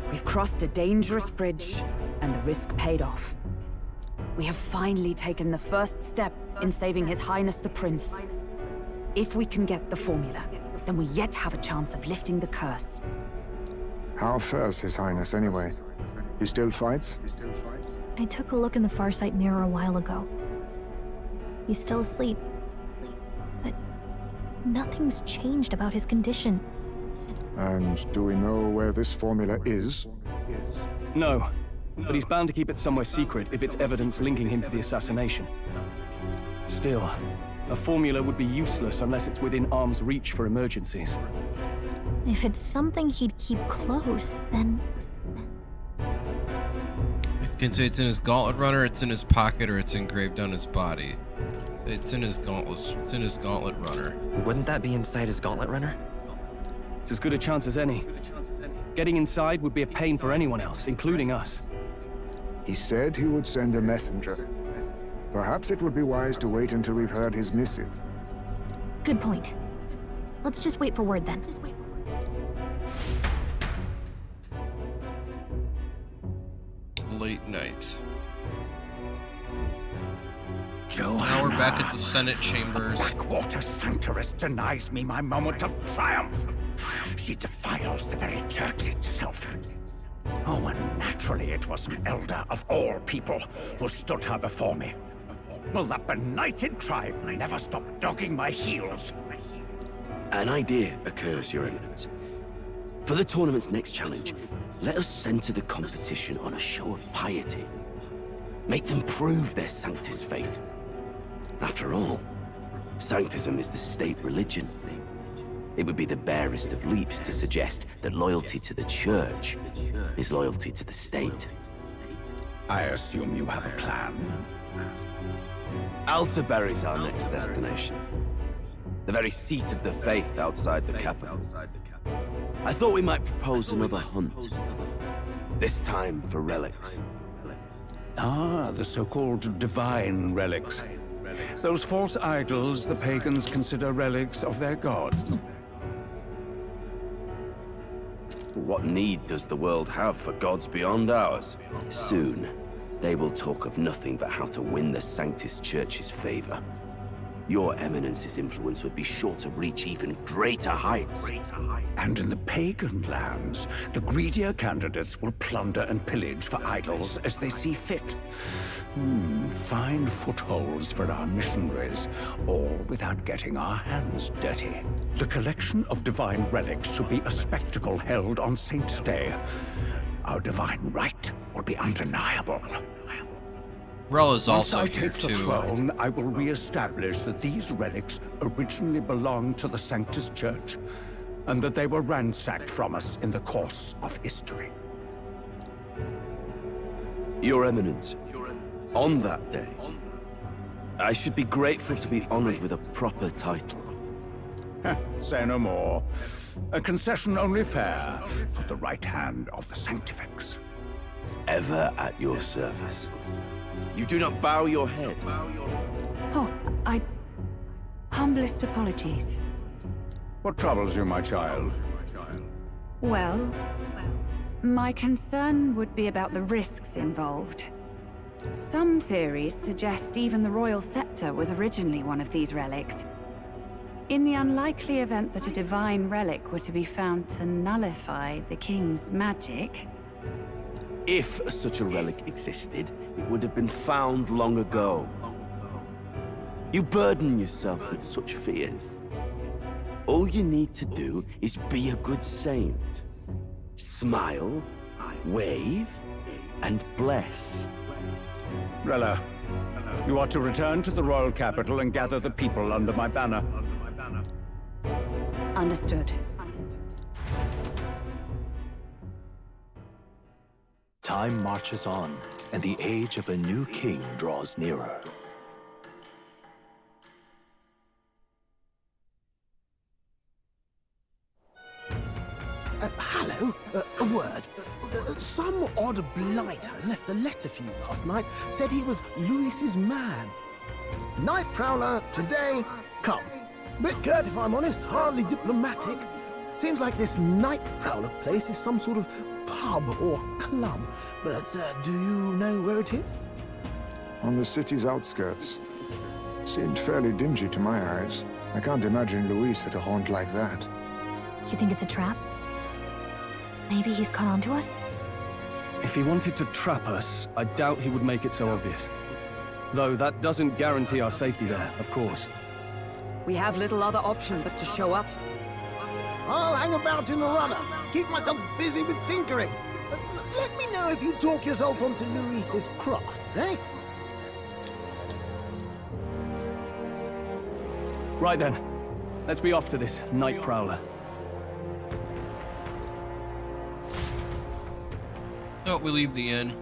We've crossed a dangerous bridge, and the risk paid off. We have finally taken the first step in saving His Highness the Prince. If we can get the formula, then we yet have a chance of lifting the curse. How fares His Highness, anyway? He still fights? I took a look in the Farsight mirror a while ago. He's still asleep. But nothing's changed about his condition. And do we know where this formula is? No, but he's bound to keep it somewhere secret if it's evidence linking him to the assassination. Still, a formula would be useless unless it's within arm's reach for emergencies. If it's something he'd keep close, then... You can say it's in his gauntlet runner, it's in his pocket, or it's engraved on his body. It's in his gauntlet. It's in his gauntlet runner. Wouldn't that be inside his gauntlet runner? It's as good a chance as any. Getting inside would be a pain for anyone else, including us. He said he would send a messenger. Perhaps it would be wise to wait until we've heard his missive. Good point. Let's just wait for word then. Late night. Joanna. Now we're back at the Senate chambers. Blackwater Sanctoress denies me my moment of triumph. She defiles the very church itself. Oh, and naturally it was an elder of all people who stood her before me. Will that benighted tribe never stop dogging my heels? An idea occurs, Your Eminence. For the tournament's next challenge, let us center the competition on a show of piety. Make them prove their Sanctus faith. After all, Sanctism is the state religion. It would be the barest of leaps to suggest that loyalty to the Church is loyalty to the state. I assume you have a plan? Altaberry's our next destination. The very seat of the faith outside the capital. I thought we might propose another hunt. This time for relics. Ah, the so-called divine relics. Those false idols the pagans consider relics of their gods. What need does the world have for gods beyond ours? Soon, they will talk of nothing but how to win the Sanctus Church's favor. Your Eminence's influence would be sure to reach even greater heights. And in the pagan lands, the greedier candidates will plunder and pillage for idols as they see fit. Find footholds for our missionaries, all without getting our hands dirty. The collection of divine relics should be a spectacle held on Saint's Day. Our divine right will be undeniable. Rella's Once also I here take the too. throne, I will re-establish that these relics originally belonged to the Sanctus Church, and that they were ransacked from us in the course of history. Your Eminence, on that day, I should be grateful to be honored with a proper title. Say no more. A concession only fair for the right hand of the Sanctifex. Ever at your service. You do not bow your head. Oh, humblest apologies. What troubles you, my child? Well, my concern would be about the risks involved. Some theories suggest even the royal scepter was originally one of these relics. In the unlikely event that a divine relic were to be found to nullify the king's magic... If such a relic existed, it would have been found long ago. You burden yourself with such fears. All you need to do is be a good saint. Smile, wave, and bless. Rella, you are to return to the royal capital and gather the people under my banner. Understood. Time marches on, and the age of a new king draws nearer. Hello, a word. Some odd blighter left a letter for you last night. Said he was Louis's man. Night Prowler, today, come. Bit curt if I'm honest, hardly diplomatic. Seems like this Night Prowler place is some sort of pub or club. But do you know where it is? On the city's outskirts. Seemed fairly dingy to my eyes. I can't imagine Louis at a haunt like that. You think it's a trap? Maybe he's caught on to us? If he wanted to trap us, I doubt he would make it so obvious. Though that doesn't guarantee our safety there, of course. We have little other option but to show up. I'll hang about in the runner. Keep myself busy with tinkering. Let me know if you talk yourself onto Louis's craft, eh? Right then. Let's be off to this Night Prowler. So we leave the inn.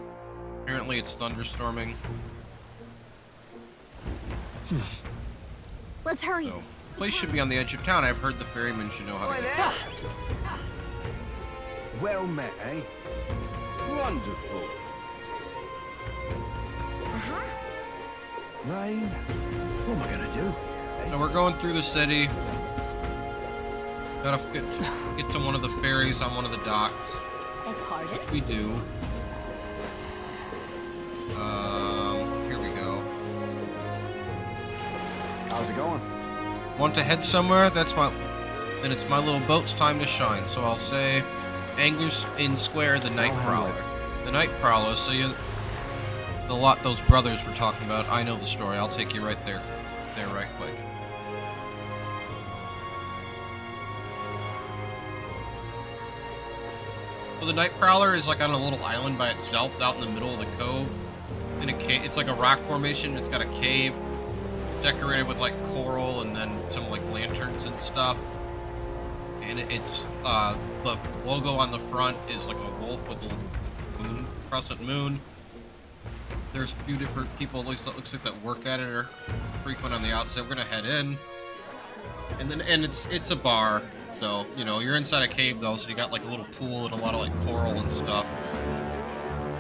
Apparently it's thunderstorming. Let's hurry. So, the place should be on the edge of town. I've heard the ferryman should know how to get there. Well met, eh? Wonderful. Rain? What am I gonna do? So we're going through the city. Gotta get to one of the ferries on one of the docks. Which we do. Here we go. How's it going? Want to head somewhere? Then it's my little boat's time to shine. So I'll say, Anglers in Square, the Night Prowler. The Night Prowler. So those brothers were talking about. I know the story. I'll take you right there right quick. So the Night Prowler is like on a little island by itself, out in the middle of the cove. In a cave, it's like a rock formation. It's got a cave decorated with like coral and then some like lanterns and stuff. And it's the logo on the front is like a wolf with a moon, crescent moon. There's a few different people, at least that looks like that work at it or frequent on the outside. We're gonna head in, and it's a bar. So, you know, you're inside a cave though, so you got like a little pool and a lot of like coral and stuff.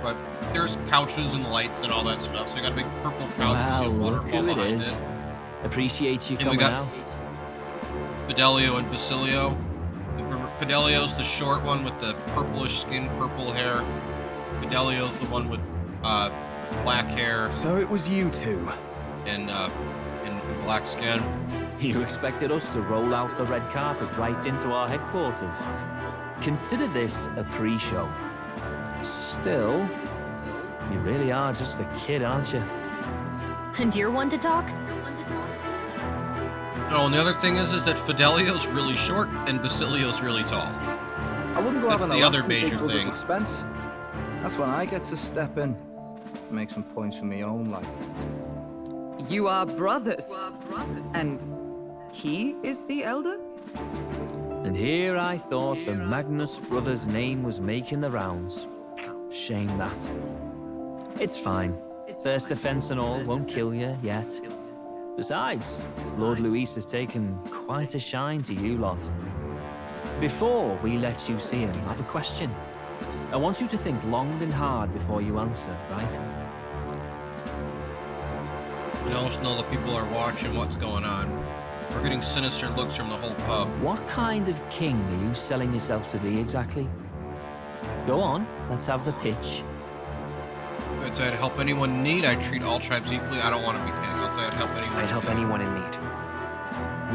But there's couches and lights and all that stuff. So you got a big purple couch. Wow, You see a look waterfall who it behind is. it. Appreciate you And we coming got out. Fidelio and Basilio. Fidelio's the short one with the purplish skin, purple hair. Fidelio's the one with black hair. So it was you two. And black skin. You expected us to roll out the red carpet right into our headquarters. Consider this a pre-show. Still, you really are just a kid, aren't you? And you're one to talk? Oh, and the other thing is that Fidelio's really short and Basilio's really tall. I wouldn't go That's having the a other laugh at Big major Brother's thing. expense. That's when I get to step in, make some points for my own life. You are brothers. And he is the elder? And here I thought the Magnus brothers' name was making the rounds. Shame that. It's fine. First offense and all won't kill you yet. Besides, Lord Luis has taken quite a shine to you lot. Before we let you see him, I have a question. I want you to think long and hard before you answer, right? You also know that people are watching what's going on. We're getting sinister looks from the whole pub. What kind of king are you selling yourself to be exactly? Go on, let's have the pitch. I'd say I'd help anyone in need. I'd treat all tribes equally. I don't want to be king. I'd say I'd help anyone. I'd help anyone in need.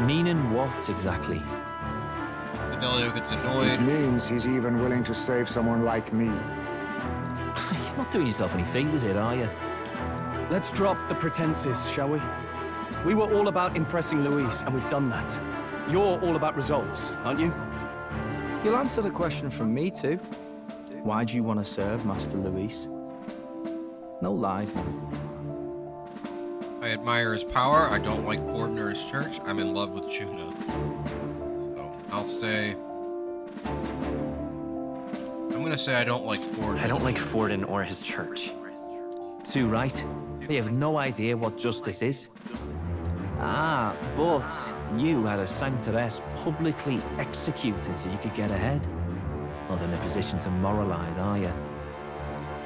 Meaning what exactly? Fidelio gets annoyed. It means he's even willing to save someone like me. You're not doing yourself any favors here, are you? Let's drop the pretenses, shall we? We were all about impressing Luis, and we've done that. You're all about results, aren't you? You'll answer the question from me too. Why do you want to serve Master Luis? No lies now. I admire his power. I don't like Forden or his church. I'm in love with Joanna. So I'll say... I'm gonna say I don't like Forden. I don't like Forden or his church. Too right. They have no idea what justice is. Ah, but you had a sanctoress publicly executed so you could get ahead. Not in a position to moralize, are you?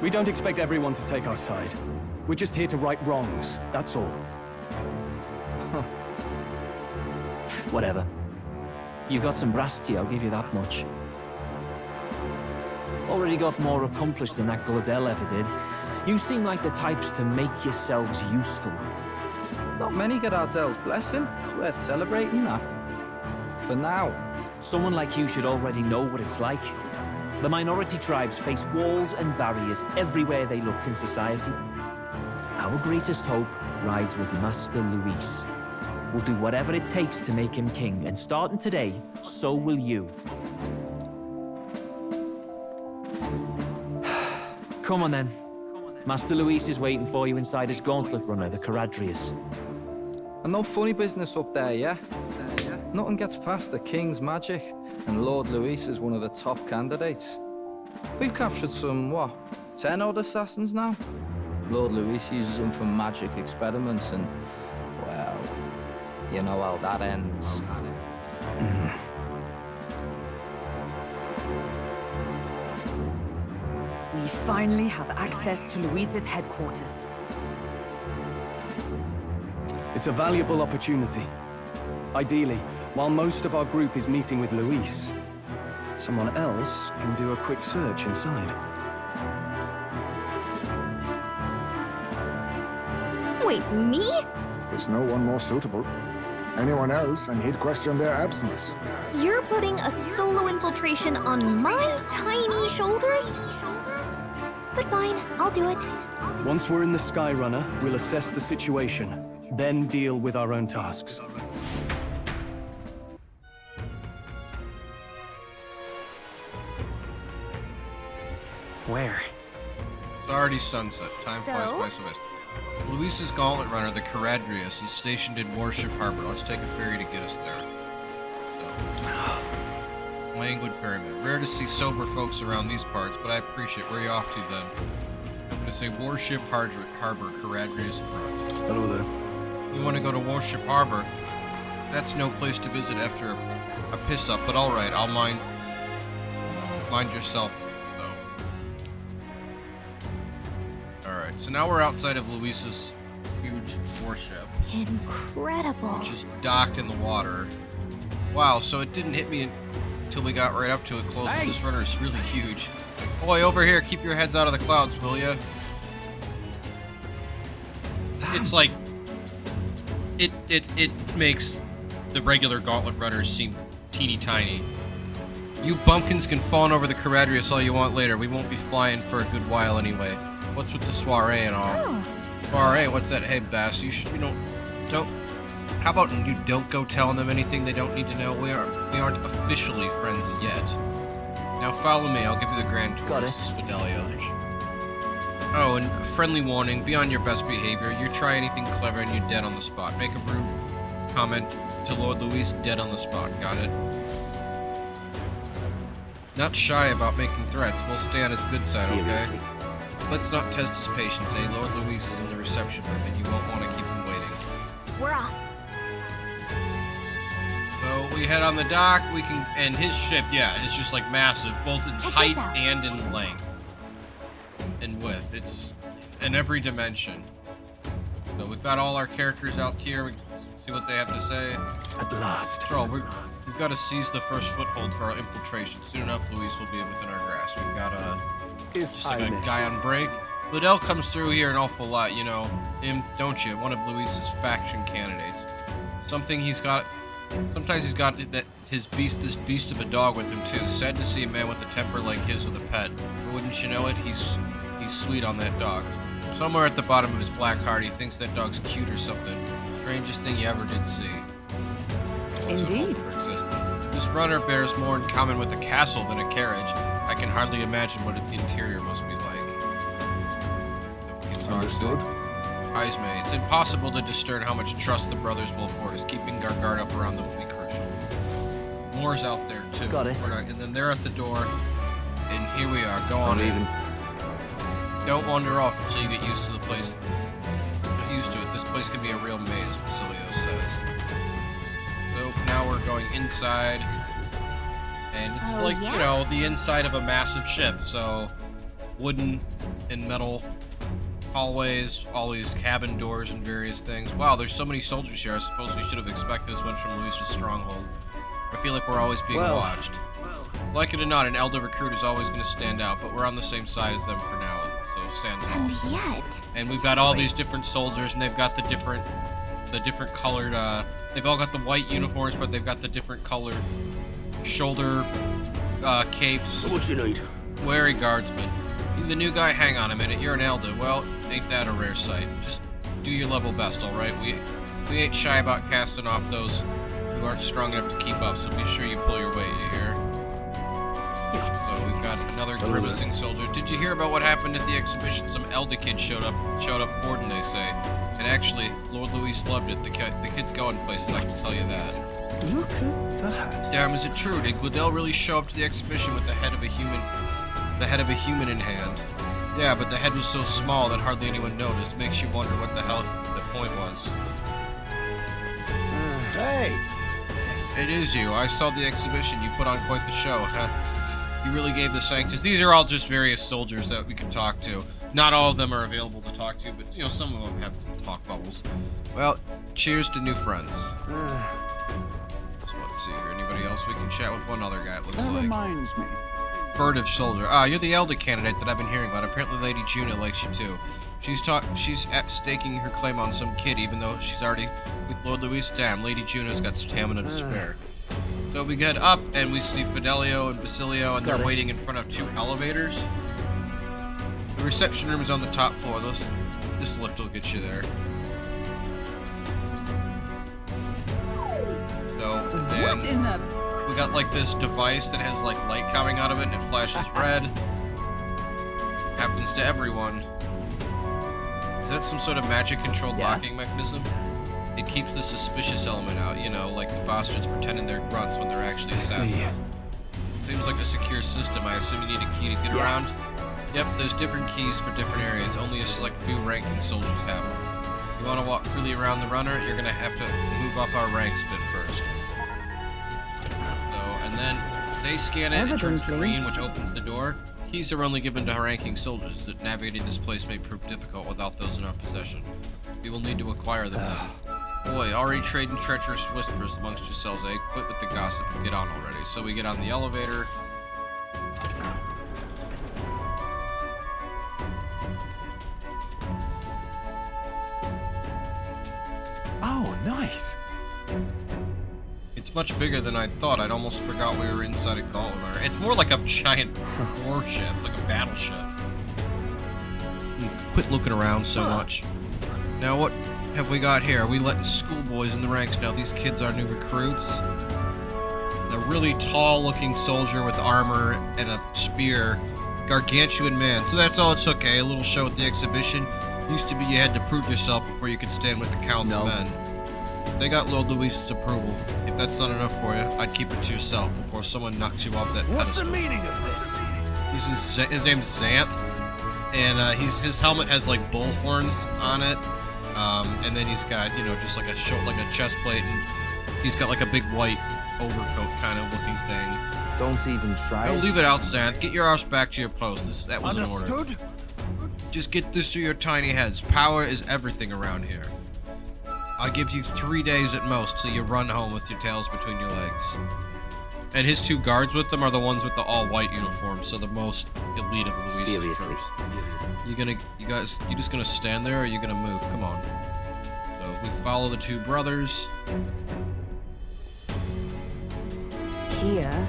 We don't expect everyone to take our side. We're just here to right wrongs, that's all. Whatever. You got some brass to you, I'll give you that much. Already got more accomplished than that Gladell ever did. You seem like the types to make yourselves useful. Not many get Ardell's blessing. It's worth celebrating that. For now. Someone like you should already know what it's like. The minority tribes face walls and barriers everywhere they look in society. Our greatest hope rides with Master Luis. We'll do whatever it takes to make him king, and starting today, so will you. Come on then. Master Luis is waiting for you inside his gauntlet runner, the Caradrius. And no funny business up there, yeah? Nothing gets past the King's magic, and Lord Luis is one of the top candidates. We've captured some, what, 10 odd assassins now? Lord Luis uses them for magic experiments, and, well, you know how that ends. We finally have access to Luis's headquarters. It's a valuable opportunity. Ideally, while most of our group is meeting with Luis, someone else can do a quick search inside. Wait, me? There's no one more suitable. Anyone else, and he'd question their absence. You're putting a solo infiltration on my tiny shoulders? But fine, I'll do it. Once we're in the Skyrunner, we'll assess the situation, then deal with our own tasks. Where? It's already sunset. Time flies by so fast. Luis's gauntlet runner, the Caradrius, is stationed in Warship Harbor. Let's take a ferry to get us there. So, languid ferryman. Rare to see sober folks around these parts, but I appreciate. Where are you off to then? I'm gonna say Warship Harbor, Caradrius front. Hello there. You want to go to Warship Harbor? That's no place to visit after a piss up, but all right, I'll mind yourself. So now we're outside of Luis's huge warship. Incredible. Which is docked in the water. Wow, so it didn't hit me until we got right up to it close. Hey. This runner is really huge. Boy, over here, keep your heads out of the clouds, will ya? It's like... It makes the regular gauntlet runners seem teeny tiny. You bumpkins can fawn over the Caradrius all you want later. We won't be flying for a good while anyway. What's with the soiree and all? Oh. Soiree? What's that? Hey, Bass, you don't. How about you don't go telling them anything they don't need to know? We aren't officially friends yet. Now follow me. I'll give you the grand tour. This is Fidelio. Oh, and a friendly warning: be on your best behavior. You try anything clever and you're dead on the spot. Make a rude comment to Lord Luis, dead on the spot. Got it? Not shy about making threats. We'll stay on his good side, okay? Let's not test his patience, eh? Lord Luis is in the reception room, and you won't want to keep him waiting. We're off. So we head on the dock. We can, and his ship, yeah, it's just like massive, both in height and in length, and width. It's in every dimension. So we've got all our characters out here. We See what they have to say. At last. After all, we've got to seize the first foothold for our infiltration. Soon enough, Luis will be within our grasp. We've got just like a guy on break. Liddell comes through here an awful lot, you know. Him, don't you? One of Luis's faction candidates. Sometimes he's got this beast of a dog with him too. Sad to see a man with a temper like his with a pet. But wouldn't you know it? He's sweet on that dog. Somewhere at the bottom of his black heart, he thinks that dog's cute or something. Strangest thing you ever did see. Indeed. This runner bears more in common with a castle than a carriage. I can hardly imagine what the interior must be like. Understood. Ismay, it's impossible to discern how much trust the brothers will afford us. Keeping our guard up around them will be crucial. Moore's out there too. Got it. And then they're at the door, and here we are. Go on in. Don't wander off until you get used to the place. Get used to it. This place can be a real maze, Basilio says. So now we're going inside, and it's you know, the inside of a massive ship. So wooden and metal hallways, all these cabin doors and various things. Wow, there's so many soldiers here. I suppose we should have expected as much from Luis's stronghold. I feel like we're always being watched. Like it or not, an elder recruit is always going to stand out, but we're on the same side as them for now, so stand tall. And yet... And we've got all these different soldiers, and they've got the different colored, they've all got the white uniforms, but they've got the different colored shoulder, capes. What you need? Wary guardsmen. You the new guy? Hang on a minute, you're an elder. Well, ain't that a rare sight? Just do your level best, alright? We ain't shy about casting off those who aren't strong enough to keep up, so be sure you pull your weight, you hear? So we've got another grimacing soldier. Did you hear about what happened at the exhibition? Some elder kid showed up Forden, they say. And actually, Lord Luis loved it. The kid's going places, I can tell you that. Look at that. Damn, is it true? Did Liddell really show up to the exhibition with the head of a human in hand? Yeah, but the head was so small that hardly anyone noticed. Makes you wonder what the hell the point was. Hey! It is you. I saw the exhibition. You put on quite the show, huh? You really gave the Sanctus. These are all just various soldiers that we can talk to. Not all of them are available to talk to, but, you know, some of them have talk bubbles. Well, cheers to new friends. So let's see here. Anybody else we can chat with? One other guy, it looks That like. reminds me. Furtive soldier. Ah, you're the elder candidate that I've been hearing about. Apparently Lady Juna likes you too. She's staking her claim on some kid, even though she's already with Lord Luis. Damn, Lady Juno's got stamina to spare. So we get up, and we see Fidelio and Basilio, and they're waiting in front of 2 elevators. The reception room is on the top floor. This lift will get you there. So then What in the... we got like this device that has like light coming out of it, and it flashes red. Happens to everyone. Is that some sort of magic-controlled locking mechanism? It keeps the suspicious element out, you know, like the bastards pretending they're grunts when they're actually assassins. Seems like a secure system. I assume you need a key to get around? Yep, there's different keys for different areas. Only a select few ranking soldiers have them. You want to walk freely around the runner, you're going to have to move up our ranks a bit first. So, and then they scan it, it turns green, which opens the door. Keys are only given to ranking soldiers, that navigating this place may prove difficult without those in our possession. We will need to acquire them then. Boy, already trading treacherous whispers amongst yourselves, eh? Quit with the gossip and get on already. So we get on the elevator. Oh, nice. It's much bigger than I thought. I'd almost forgot we were inside a gauntlet. It's more like a giant warship, like a battleship. Quit looking around so much. Now what have we got here? Are we letting schoolboys in the ranks now? These kids are new recruits. A really tall-looking soldier with armor and a spear. Gargantuan man. So that's all it took, eh? A little show at the exhibition. Used to be you had to prove yourself before you could stand with the Count's men. They got Lord Luis's approval. If that's not enough for you, I'd keep it to yourself before someone knocks you off that pedestal. What's the meaning of this? His name's Xanth, and his helmet has like bull horns on it, and then he's got, you know, just like a chest plate, and he's got like a big white overcoat kind of looking thing. Don't even try. Don't leave it out, Xanth. Get your arse back to your post. That was an order. Just get this through your tiny heads. Power is everything around here. I'll give you 3 days at most till you run home with your tails between your legs. And his 2 guards with them are the ones with the all-white uniforms, so the most elite of Luis's Seriously. troops. You just gonna stand there, or are you gonna move? Come on. So we follow the 2 brothers. Here.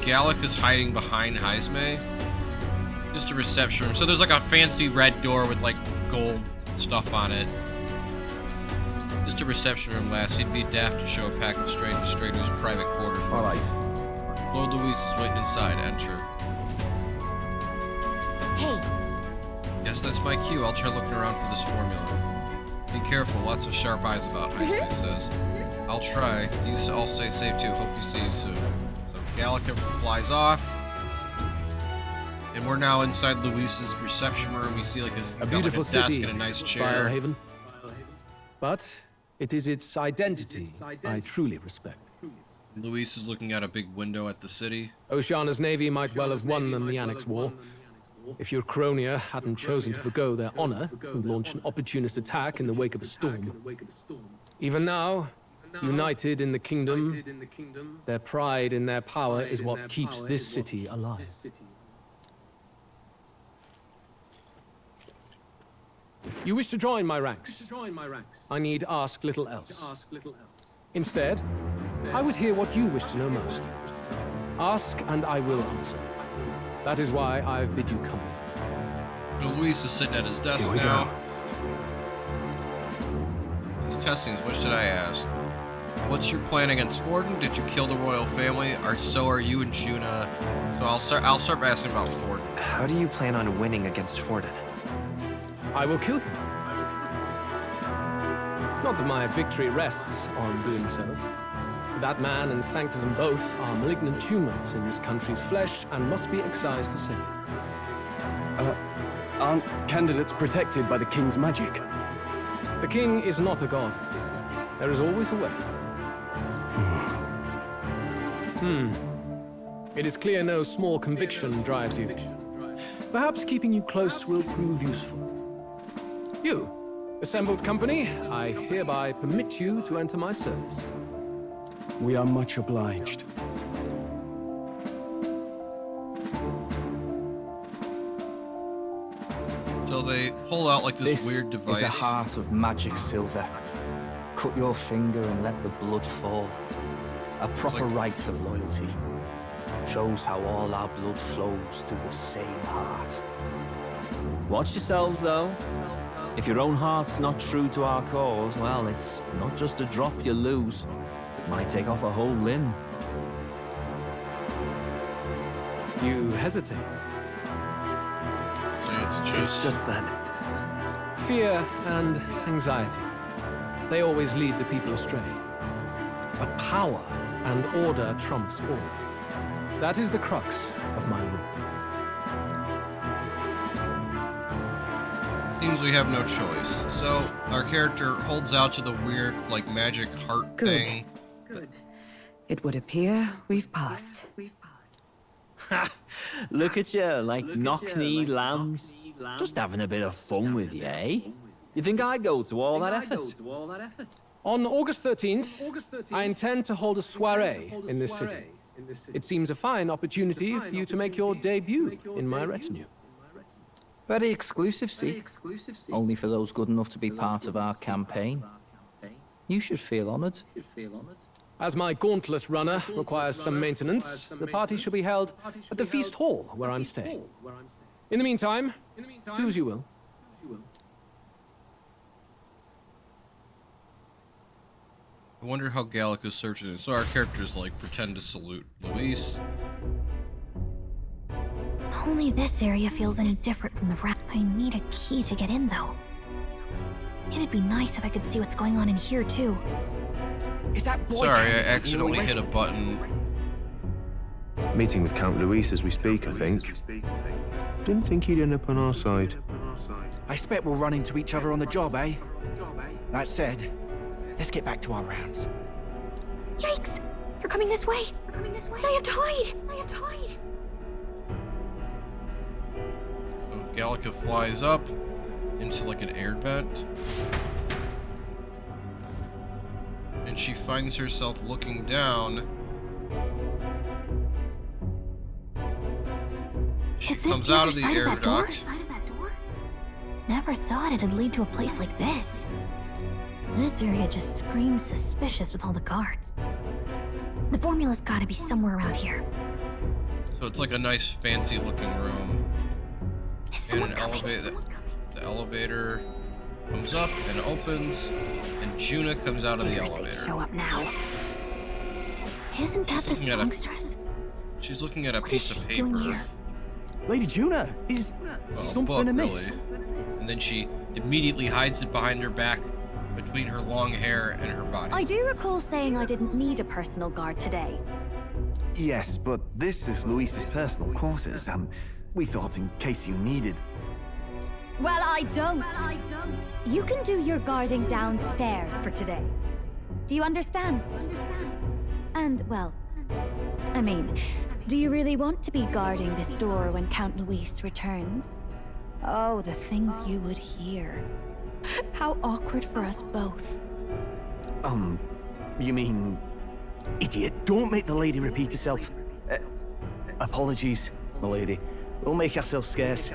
Gallic is hiding behind Heisme. Just a reception room. So there's like a fancy red door with like gold stuff on it. Just a reception room, lass. He'd be daft to show a pack of strangers straight to his private quarters. All right. Lord Luis is waiting inside. Enter. Hey. Yes, that's my cue. I'll try looking around for this formula. Be careful. Lots of sharp eyes about, Heisme says. I'll try. I'll stay safe too. Hope to see you soon. So Gallica flies off. And we're now inside Luis's reception room. You see like he's got beautiful like a desk city, and a nice chair. Brilehaven. But it is its identity I truly respect. Luis is looking out a big window at the city. Oceana's navy might well have won them the Annex War. If your Cronia hadn't chosen to forgo their honor and launch an opportunist attack in the wake of a storm. Even now, united in the kingdom, their pride in their power is what keeps this city alive. You wish to join my ranks. I need ask little else. Instead, I would hear what you wish to know most. Ask and I will answer. That is why I've bid you come. Luis is sitting at his desk now. He's testing. What should I ask? What's your plan against Forden? Did you kill the royal family? Or so are you and Juna? So I'll start asking about Forden. How do you plan on winning against Forden? I will kill him. Not that my victory rests on doing so. That man and Sanctism both are malignant tumors in this country's flesh and must be excised to save it. Aren't candidates protected by the king's magic? The king is not a god. There is always a way. It is clear no small conviction drives you. Perhaps keeping you close will prove useful. You, assembled company, I hereby permit you to enter my service. We are much obliged. So they pull out like this weird device. Is a heart of magic silver. Cut your finger and let the blood fall. A proper rite of loyalty. Shows how all our blood flows through the same heart. Watch yourselves, though. If your own heart's not true to our cause, well, it's not just a drop you lose. It might take off a whole limb. You hesitate. It's just that. Fear and anxiety. They always lead the people astray. But power and order trumps all. That is the crux of my rule. Seems we have no choice. So our character holds out to the weird, like, magic heart thing. Good. It would appear we've passed. Ha! Look at you, like knock-kneed lambs. Just having a bit of fun with you, eh? You think I'd go to all that effort? On August 13th, I intend to hold a soiree in this city. It seems a fine opportunity for you to make your debut in my retinue. Very exclusive, see? Only for those good enough to be part of our campaign. You should feel honored. As my gauntlet runner requires some maintenance, the party shall be held at the feast hall where I'm staying. In the meantime, do as you will. I wonder how Gallica's searching it. So our characters like pretend to salute Luis. Only this area feels any different from the rest. I need a key to get in, though. It'd be nice if I could see what's going on in here, too. Is that boy Sorry, I accidentally hit a button. Meeting with Count Luis as we speak, I think. Didn't think he'd end up on our side. I expect we'll run into each other on the job, eh? That said, let's get back to our rounds. Yikes! They're coming this way! I have to hide! So Gallica flies up into like an air vent. and she finds herself looking down. She Is this comes the out other of the side air of that door? duct. Never thought it'd lead to a place like this. This area just screams suspicious with all the guards. The formula's gotta be somewhere around here. So it's like a nice, fancy-looking room. And an elevator. The elevator comes up and opens, and Juna comes out of the Figures elevator. they'd show up now. Isn't that the looking at a- songstress? She's looking at a What is piece of she paper. doing here? Lady Juna, is something amiss? Really. And then she immediately hides it behind her back, between her long hair and her body. I do recall saying I didn't need a personal guard today. Yes, but this is Luis's personal quarters, and we thought in case you needed. Well, I don't. You can do your guarding downstairs for today. Do you understand? And, well, I mean, do you really want to be guarding this door when Count Luis returns? Oh, the things you would hear. How awkward for us both. You mean... Idiot, don't make the lady repeat herself. Apologies, my lady. We'll make ourselves scarce.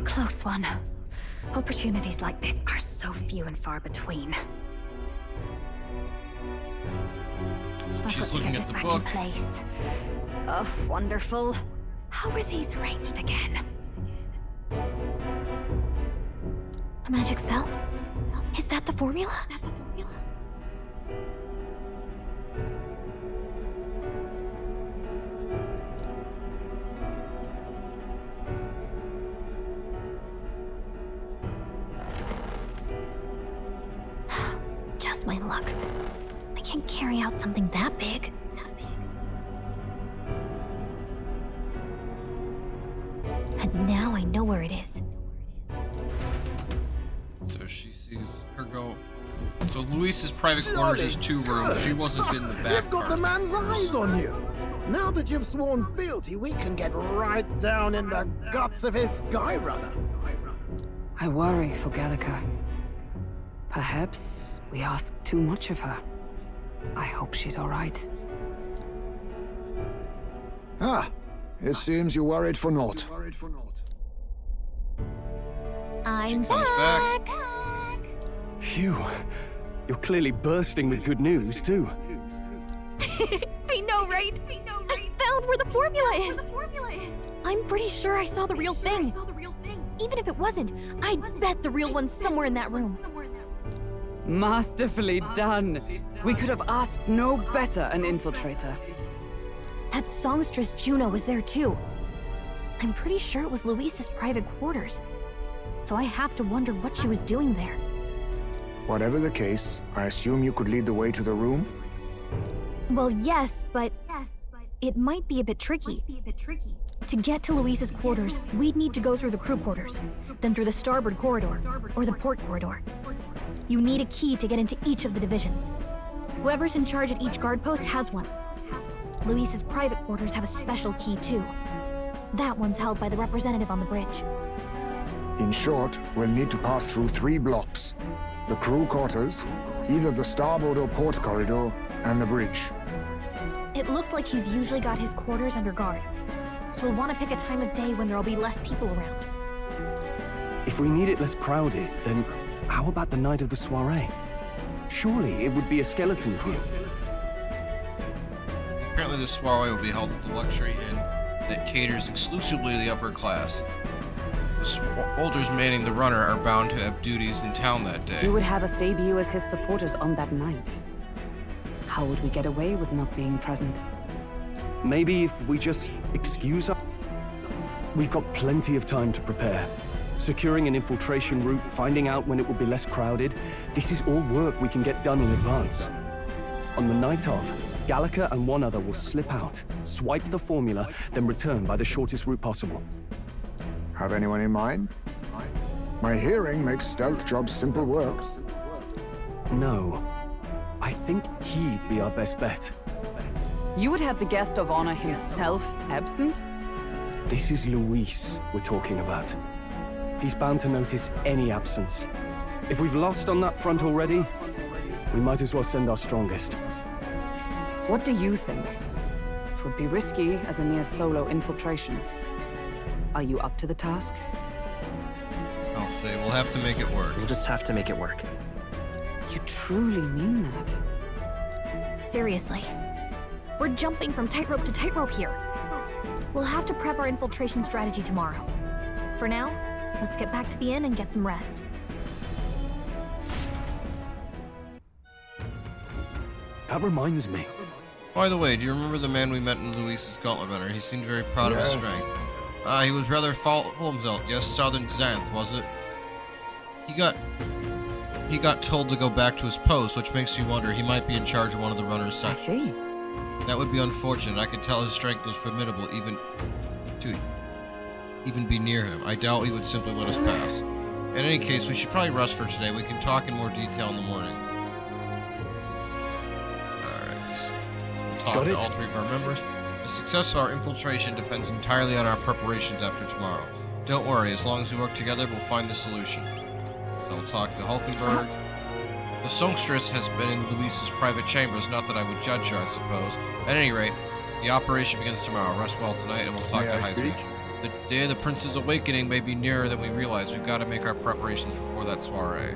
Close one. Opportunities like this are so few and far between. I've She's got to looking get at this the back book. in place. Oh, wonderful. How were these arranged again? A magic spell? Is that the formula? Just my luck. I can't carry out something that big. And now I know where it is. So she sees her go. So Luis's private quarters is 2 rooms. She wasn't in the back You've got part the of it. man's eyes on you. Now that you've sworn fealty, we can get right down in the guts of his Skyrunner. I worry for Gallica. Perhaps we ask too much of her. I hope she's all right. Ah, it seems you worried for naught. I'm back. Phew. You're clearly bursting with good news, too. I know, right? I found where the formula is. I'm pretty sure I saw the real thing. Even if it wasn't, I'd bet the real one's somewhere in that room. Masterfully done. We could have asked no better an infiltrator. That songstress Juno was there too. I'm pretty sure it was Luis's private quarters. So I have to wonder what she was doing there. Whatever the case, I assume you could lead the way to the room? Well, yes, but it might be a bit tricky. To get to Luis's quarters, we'd need to go through the crew quarters, then through the starboard corridor, or the port corridor. You need a key to get into each of the divisions. Whoever's in charge at each guard post has one. Luis's private quarters have a special key too. That one's held by the representative on the bridge. In short, we'll need to pass through 3 blocks. The crew quarters, either the starboard or port corridor, and the bridge. It looked like he's usually got his quarters under guard. So we'll want to pick a time of day when there'll be less people around. If we need it less crowded, then how about the night of the soiree? Surely it would be a skeleton crew. Apparently the soiree will be held at the luxury inn that caters exclusively to the upper class. The soldiers manning the runner are bound to have duties in town that day. He would have us debut as his supporters on that night. How would we get away with not being present? Maybe if we just excuse us? We've got plenty of time to prepare. Securing an infiltration route, finding out when it will be less crowded, this is all work we can get done in advance. On the night of, Gallica and one other will slip out, swipe the formula, then return by the shortest route possible. Have anyone in mind? My hearing makes stealth jobs simple work. No. I think he'd be our best bet. You would have the guest of honor himself absent? This is Luis we're talking about. He's bound to notice any absence. If we've lost on that front already, we might as well send our strongest. What do you think? It would be risky as a near solo infiltration. Are you up to the task? I'll say we'll have to make it work. We'll just have to make it work. You truly mean that? Seriously. We're jumping from tightrope to tightrope here. We'll have to prep our infiltration strategy tomorrow. For now, let's get back to the inn and get some rest. That reminds me. By the way, do you remember the man we met in Luis's Gauntlet Runner? He seemed very proud of his strength. He was rather full of himself. Yes, Southern Xanth, was it? He got told to go back to his post, which makes you wonder he might be in charge of one of the runners' sections. I see. That would be unfortunate. I could tell his strength was formidable, even be near him. I doubt he would simply let us pass. In any case, we should probably rest for today. We can talk in more detail in the morning. Alright. We'll talk to all three of our members. The success of our infiltration depends entirely on our preparations after tomorrow. Don't worry, as long as we work together, we'll find the solution. So we'll talk to Hulkenberg. The songstress has been in Luis's private chambers, not that I would judge her, I suppose. At any rate, the operation begins tomorrow. Rest well tonight, and we'll talk to Heisman. The day of the Prince's awakening may be nearer than we realize. We've got to make our preparations before that soiree.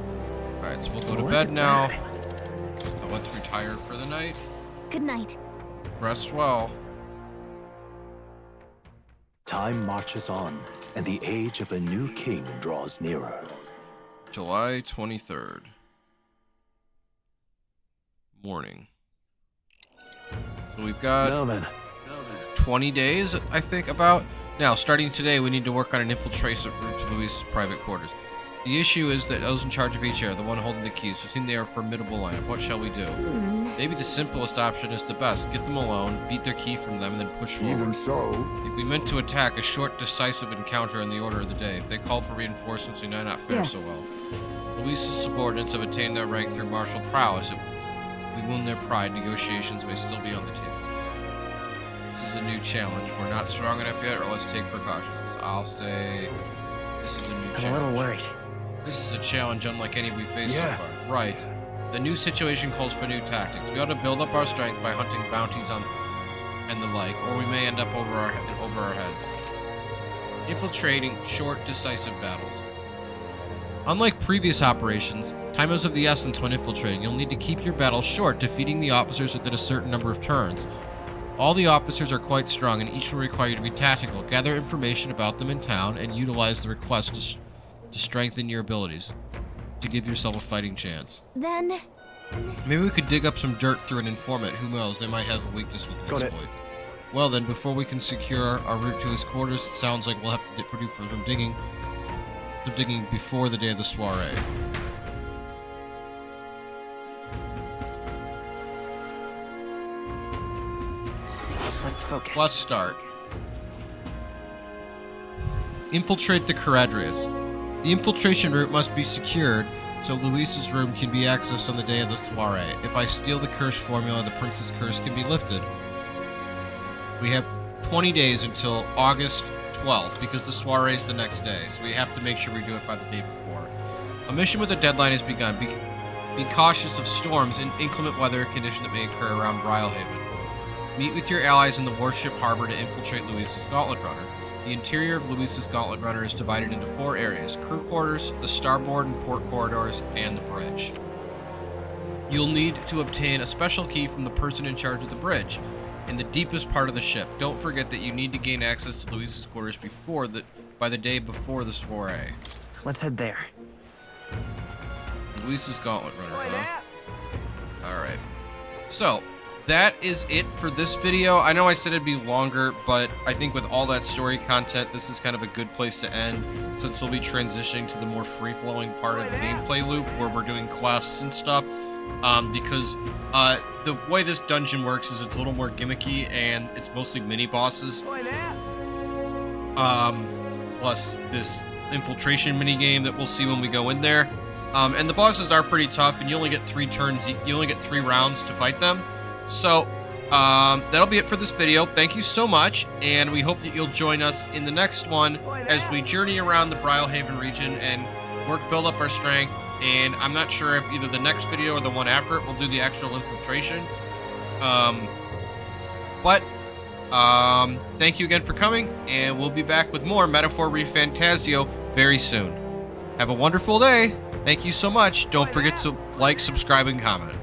Alright, so we'll go to bed now. Let's retire for the night. Good night. Rest well. Time marches on, and the age of a new king draws nearer. July 23rd. Morning. So we've got 20 days, I think, about. Now, starting today, we need to work on an infiltration route to Luis's private quarters. The issue is that those in charge of each area, the one holding the keys, we think they are a formidable lineup. What shall we do? Maybe the simplest option is the best. Get them alone, beat their key from them, and then push forward. Even so... If we meant to attack, a short, decisive encounter in the order of the day. If they call for reinforcements, we may not fare so well. Luis's subordinates have attained their rank through martial prowess. If we wound their pride, negotiations may still be on the table. This is a new challenge. We're not strong enough yet, or let's take precautions. I'll say this is a new challenge. I'm a little worried. This is a challenge unlike any we've faced so far. Right. The new situation calls for new tactics. We ought to build up our strength by hunting bounties on and the like, or we may end up over our heads. Infiltrating short, decisive battles. Unlike previous operations, time is of the essence when infiltrating. You'll need to keep your battles short, defeating the officers within a certain number of turns. All the officers are quite strong, and each will require you to be tactical. Gather information about them in town, and utilize the request to strengthen your abilities, to give yourself a fighting chance. Then... Maybe we could dig up some dirt through an informant. Who knows? They might have a weakness with this exploit. Well then, before we can secure our route to his quarters, it sounds like we'll have to do some digging before the day of the soiree. Let's focus. Let's start. Infiltrate the Caradrius. The infiltration route must be secured so Luis's room can be accessed on the day of the soiree. If I steal the curse formula, the prince's curse can be lifted. We have 20 days until August 12th because the soiree is the next day, so we have to make sure we do it by the day before. A mission with a deadline has begun. Be cautious of storms and inclement weather conditions that may occur around Brilehaven. Meet with your allies in the warship harbor to infiltrate Luis's Gauntlet Runner. The interior of Luis's Gauntlet Runner is divided into 4 areas: crew quarters, the starboard and port corridors, and the bridge. You'll need to obtain a special key from the person in charge of the bridge, in the deepest part of the ship. Don't forget that you need to gain access to Luis's quarters by the day before the soiree. Let's head there. Luis's Gauntlet Runner, huh? Alright. So, that is it for this video. I know I said it'd be longer, but I think with all that story content, this is kind of a good place to end, since we'll be transitioning to the more free-flowing part of the gameplay loop, where we're doing quests and stuff. Because the way this dungeon works is it's a little more gimmicky, and it's mostly mini-bosses. Plus this infiltration mini-game that we'll see when we go in there. And the bosses are pretty tough, and you only get 3 turns, you only get 3 rounds to fight them. So, that'll be it for this video. Thank you so much, and we hope that you'll join us in the next one as we journey around the Brilehaven region and build up our strength. And I'm not sure if either the next video or the one after it will do the actual infiltration. Thank you again for coming, and we'll be back with more Metaphor Refantazio very soon. Have a wonderful day. Thank you so much. Don't forget to like, subscribe, and comment.